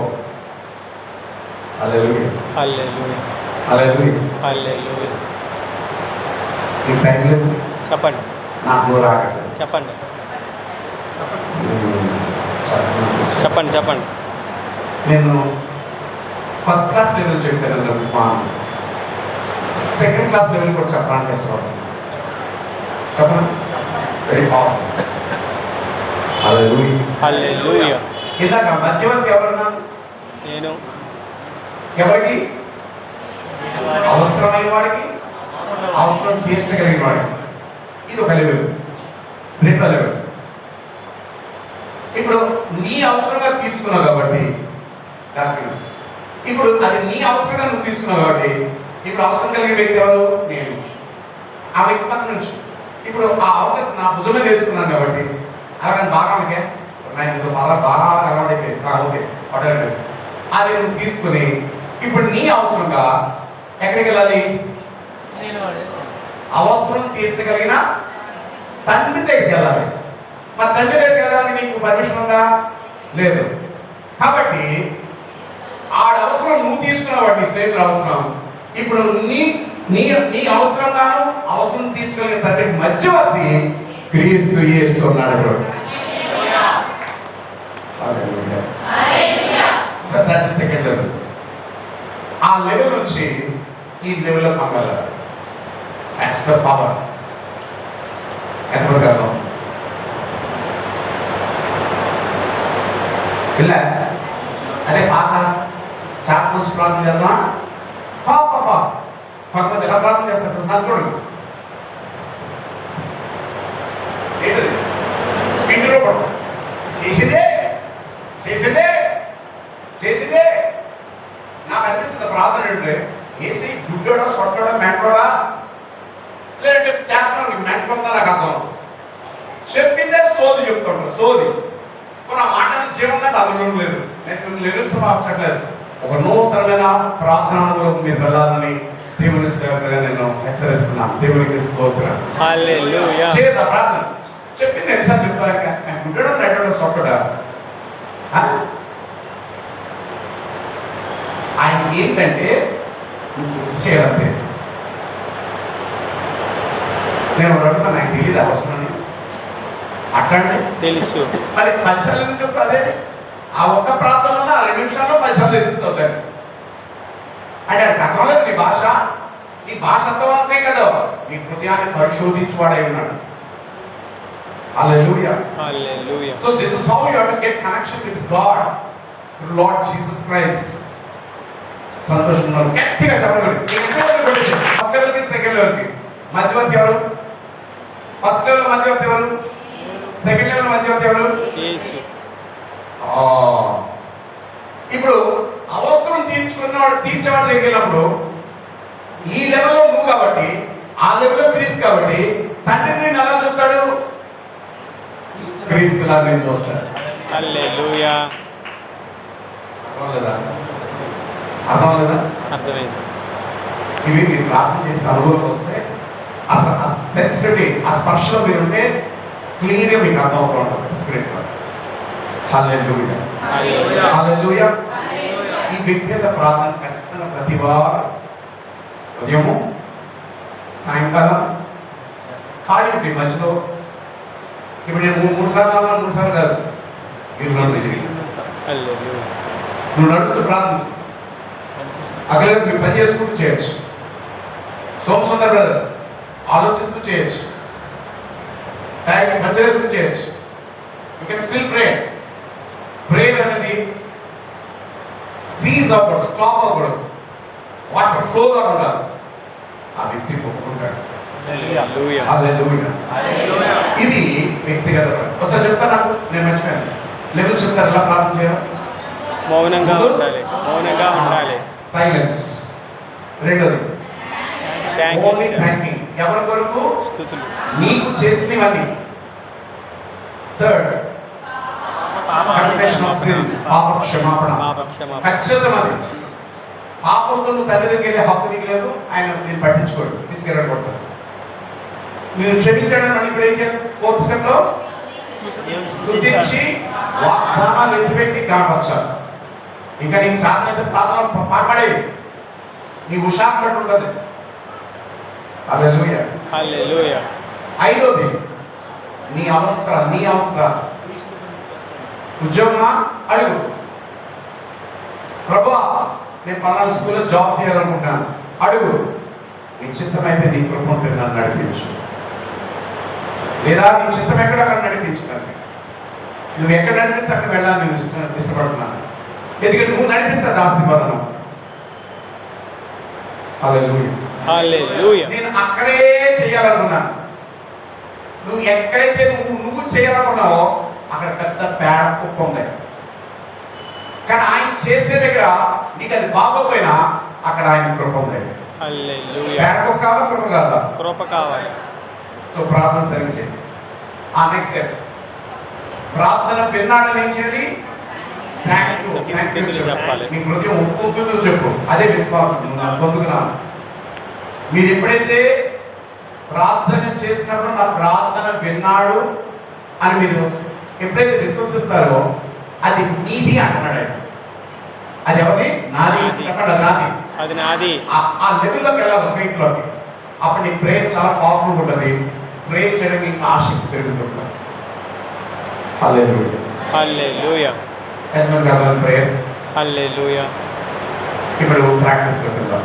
A: హల్లెలూయా.
B: Hallelujah.
A: హల్లెలూయా.
B: Hallelujah.
A: ఈ టైం లేదు.
B: చెప్పండి.
A: నాకు నోరు రాగట్లేదు.
B: చెప్పండి. చెప్పండి. చెప్పండి.
A: నేను ఫస్ట్ క్లాస్ లెవెల్ చెప్పాను, సెకండ్ క్లాస్ లెవెల్ కూడా చెప్పడానికి ఇష్టపడతాను. చెప్పండి. Very powerful. హల్లెలూయా.
B: హల్లెలూయా.
A: ఇందాక మధ్యవర్తి ఎవరన్నా?
B: నేను.
A: ఎవరికి? అవసరమైన వాడికి, అవసరం తీర్చగలిగిన వాడికి. ఇది ఒక లెవెల్. రెండో లెవెల్. ఇప్పుడు నీ అవసరంగా తీసుకున్నావు కాబట్టి జాగ్రత్త. ఇప్పుడు అది నీ అవసరంగా నువ్వు తీసుకున్నావు కాబట్టి ఇప్పుడు అవసరం కలిగిన వ్యక్తి ఎవరు? నేను. ఆ వ్యక్తి పక్కన నుంచి ఇప్పుడు ఆ అవసరం నా భుజమే తీసుకున్నాను కాబట్టి అలాగని బాగా ఓకే నాకు బాగా అలవాటైపోయింది. ఓకే వాటర్ అది నువ్వు తీసుకుని ఇప్పుడు నీ అవసరంగా ఎక్కడికి వెళ్ళాలి? అవసరం తీర్చగలిగిన తండ్రి దగ్గరికి వెళ్ళాలి. మరి తండ్రి దగ్గరికి వెళ్ళడానికి నీకు పర్మిషన్ ఉందా? లేదు. కాబట్టి ఆడ అవసరం నువ్వు తీసుకున్నావు, నీ స్నేహితుల అవసరం. ఇప్పుడు నీ నీ నీ అవసరంగాను అవసరం తీర్చగలిగే తండ్రికి మధ్యవర్తి క్రీస్తు యేసు ఉన్నాడు. So that is second level. ఆ లెవెల్ నుంచి ఈ లెవెల్లో పంపాలి. That's the power. ఎంతవరకు అర్థం ఇలా? అదే పాత చాపల్స్ ప్రార్థన చేద్దామా? పాపా కొంతమంది ఎలా ప్రార్థన చేస్తారు నాకు చూడండి. ఏంటది? పిండిలో పడతాం. చేసిందే చేసిందే చేసిందే. నాకు అనిపిస్తుంది ప్రార్థన అంటే ఏసీ గుడ్డోడా సొట్టోడా మెంటోడా లేదంటే చేస్తున్నాడు మెంటపోతా నాకు అర్థం. చెప్పిందే సోది చెప్తాడు. సోది మన మాట జీవనంటే అందులో లేదు. నేను లిరిక్స్ మార్చట్లేదు. ఒక నూతనమైన ప్రార్థన అనుభవం మీరు వెళ్ళాలని దేవుని సేవకుగా నేను హెచ్చరిస్తున్నాను. దేవునికి స్తోత్రం.
B: హల్లెలూయా.
A: చేద్దా ప్రార్థన. చెప్పింది ఎన్నిసార్లు చెప్తాను. గుడ్డోడా నెట్టోడా సొట్టోడా ఆయనకి ఏంటంటే నువ్వు కృషి చేయాలంటే. నేను అడుగుతాను, నాకు తెలియదు అవసరం అట్లాంటి
B: తెలుసు.
A: మరి 10 సార్లు ఎందుకు చెప్తా? అదే ఆ ఒక్క ప్రాంతంలో 2 నిమిషాల్లో 10 సార్లు ఎదుగుతుంది అంటే అది అర్థం లేదు. నీ భాష అర్థమవుతాయి కదా. నీ హృదయాన్ని పరిశోధించువాడై ఉన్నాడు. హల్లెలూయా.
B: హల్లెలూయా.
A: So this is how you have to get connection with God through Lord Jesus Christ. సంతోషంగా గట్టిగా చెప్పగలరు. ఫస్ట్ లెవెల్కి సెకండ్ లెవెల్కి మధ్యవర్తి ఎవరు? ఫస్ట్ లెవెల్ మధ్యవర్తి ఎవరు? సెకండ్ లెవెల్ మధ్యవర్తి ఎవరు?
B: యేసు.
A: ఇప్పుడు అవసరం తీర్చేవాడు దగ్గరికి వెళ్ళినప్పుడు ఈ లెవెల్లో నువ్వు కాబట్టి, ఆ లెవెల్లో క్రీస్తు కాబట్టి తండ్రిని నేను ఎలా చూస్తాడు? క్రీస్తులా నేను చూస్తాడు.
B: హల్లెలూయా.
A: అర్థం లేదా? అర్థం లేదా?
B: అర్థమైంది.
A: ఇవి మీరు ప్రార్థన చేసే అనుభవం వస్తే అసలు ఆ సెన్సిటివిటీ, ఆ స్పర్శలో మీరు ఉంటే క్లియర్గా మీకు అర్థం అవుతూ ఉంటుంది స్పిరిట్లో. హల్లెలూయా. హల్లెలూయా. ఈ వ్యక్తిగత ప్రార్థన ఖచ్చితంగా ప్రతి వారం ఉదయము సాయంకాలం ఖాళీ ఉంటుంది మధ్యలో. ఇప్పుడు నేను 3 సార్లు అన్నా 3 సార్లు కాదు, మీరు
B: హల్లెలూయా.
A: నువ్వు నడుస్తూ ప్రార్థించు. అక్కడ మీరు పని చేసుకుంటూ చేయొచ్చు. సోమసుందర్ బ్రదర్ ఆలోచిస్తూ చేయొచ్చు. టైంకి మంచి వేస్తూ చేయొచ్చు. You can still pray. Prayer అనేది సీజ్ అవ్వకూడదు, స్టాప్ అవ్వకూడదు. వాటర్ ఫ్లోగా ఉండాలి. ఆ వ్యక్తి ఒప్పుకుంటాడు.
B: హల్లెలూయా.
A: హల్లెలూయా. ఇది వ్యక్తిగత. ఒకసారి చెప్తా, నాకు నేను మర్చిపోయాను. లెవెల్ చెప్తారు ఎలా ప్రార్థన చేయాలి?
B: మౌనంగా ఉండాలి. మౌనంగా ఉండాలి.
A: సైలెన్స్. రెండోది ఓన్లీ థాంకింగ్. ఎవరి కొరకు?
B: స్తుతులు.
A: నీకు చేసినవన్నీ. థర్డ్ కన్ఫెషన్ ఆఫ్ సిన్, పాప క్షమాపణ. ఖచ్చితం అది. పాపంతో నువ్వు తండ్రి దగ్గరికి వెళ్ళే హక్కు నీకు లేదు. ఆయన నేను పట్టించుకోడు, తీసుకెళ్ళకూడదు. నేను క్షమించాడని మనం ఇప్పుడు ఏం చేయాలి? 4th స్టెప్ లో స్తుతించి వాగ్దానాలు ఎత్తిపెట్టి కనపరచాలి. ఇంకా నీకు చాలైతే ప్రార్థన పాడపడే నీ ఉషాకు బట్టి ఉండదు. హల్లెలూయా.
B: హల్లెలూయా.
A: ఐదోది నీ అవసరాలు. ఉద్యోగమా? అడుగు. ప్రభువా, నేను పలానా స్కూల్లో జాబ్ చేయాలనుకుంటున్నాను. అడుగు. నీ చిత్తమైతే నీ కృప ఉంటే నన్ను నడిపించు. లేదా నీ చిత్తం ఎక్కడ అక్కడ నడిపించుతాను. నువ్వు ఎక్కడ నడిపిస్తే అక్కడ వెళ్ళాలని నేను ఇష్టపడుతున్నాను. ఎందుకంటే నువ్వు నడిపిస్తే ఆశీర్వాదం. హల్లెలూయా.
B: హల్లెలూయా.
A: నేను అక్కడే చేయాలనుకున్నాను. నువ్వు ఎక్కడైతే నువ్వు చేయాలనుకున్నావో అక్కడ పెద్ద పేడ కుప్ప ఉంది. కానీ ఆయన చేసే దగ్గర నీకు అది బాగోపోయినా అక్కడ ఆయన కృప ఉంది.
B: హల్లెలూయా.
A: పేడ కుప్ప కావాలా, కృప కావాలా?
B: కృప కావాలి.
A: సో ప్రార్థన సరిగ్గా చేయండి. ఆ నెక్స్ట్ స్టెప్ ప్రార్థన విన్నాడని ఏం చేయాలి? థ్యాంక్ యూ
B: చెప్పాలి.
A: మీ హృదయం ఒప్పుకుంటూ చెప్పు. అదే విశ్వాసం. నువ్వు పొందుకున్నాను. మీరు ఎప్పుడైతే ప్రార్థన చేసినప్పుడు నా ప్రార్థన విన్నాడు అని మీరు ఎప్పుడైతే విశ్వసిస్తారో అది నీది అంటున్నాడు ఆయన. అది ఎవరి? నాది.
B: నాది.
A: చెప్పండి, అది నాది.
B: అది నాది.
A: ఆ లెవెల్లోకి వెళ్ళాలి, ఫెయిత్ లోకి. అప్పుడు నీ ప్రేయర్ చాలా పవర్ఫుల్ ఉంటుంది. ప్రేయర్ చేయడానికి ఇంకా ఆసక్తి పెరుగుతుంది. హల్లెలూయా.
B: హల్లెలూయా.
A: ఎంతమంది కావాలి ప్రేయర్?
B: హల్లెలూయా.
A: ఇప్పుడు ప్రాక్టీస్లోకి వెళ్దాం.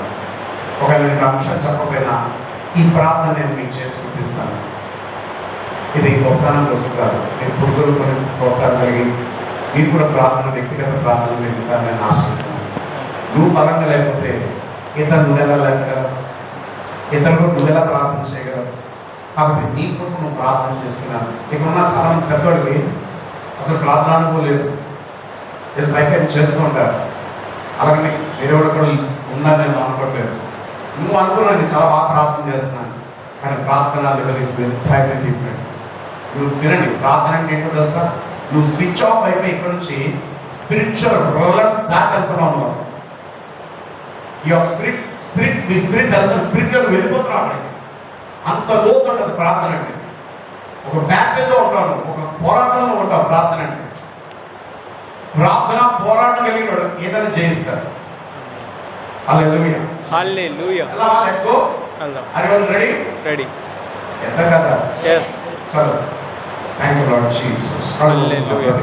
A: ఒకవేళ నేను అంశం చెప్పకపోయినా ఈ ప్రార్థన నేను మీకు చేసి చూపిస్తాను. ఇది గొప్పతనం కోసం కాదు, నేను పురుగులు కొన్ని ప్రోత్సాహం కలిగి మీరు కూడా ప్రార్థన, వ్యక్తిగత ప్రార్థన పెరుగుతారని నేను ఆశిస్తున్నాను. నువ్వు బలంగా లేకపోతే ఇతరులు నువ్వెలా లేకగలవు, ఇతరులు నువ్వెలా ప్రార్థన చేయగలవు. కాబట్టి నీ కొరకు నువ్వు ప్రార్థన చేసుకున్నాను. ఇక్కడ ఉన్న చాలా మంది పెద్దవాడికి అసలు ప్రార్థన అనుభవం లేదు, ఇది పైపైన చేస్తూ ఉంటారు. అలాగని వేరే వాడు కూడా ఉందని నేను అనుకోవట్లేదు. నువ్వు అనుకున్నావు నేను చాలా బాగా ప్రార్థన చేస్తున్నాను, కానీ ప్రార్థన లెవెల్ ఇస్ ఎంటైర్లీ డిఫరెంట్. నువ్వు తినండి, ప్రార్థన అంటే ఏంటో తెలుసా? నువ్వు స్విచ్ ఆఫ్ అయిపోయి ఇక్కడ నుంచి స్పిరిచువల్ రోలర్స్ దాటి వెళ్తున్నావు. నువ్వు యువర్ స్పిరిట్ వెళ్తాను, స్పిరిట్గా నువ్వు వెళ్ళిపోతున్నావు. అక్కడికి అంత లోతు ఉంటుంది ప్రార్థన అంటే. ఒక బ్యాటిల్లో ఉంటావు, ఒక పోరాటంలో ఉంటావు. ప్రార్థన అంటే ప్రార్థన పోరాటం కలిగినాడు ఏదైనా జయిస్తాడు. హల్లెలూయా.
B: హల్లెలూయా.
A: Let's go.
B: వెళ్దాం.
A: Are you ready?
B: Ready.
A: Yes కదా?
B: yes.
A: చలో. Thank you Lord Jesus.
B: Hallelujah.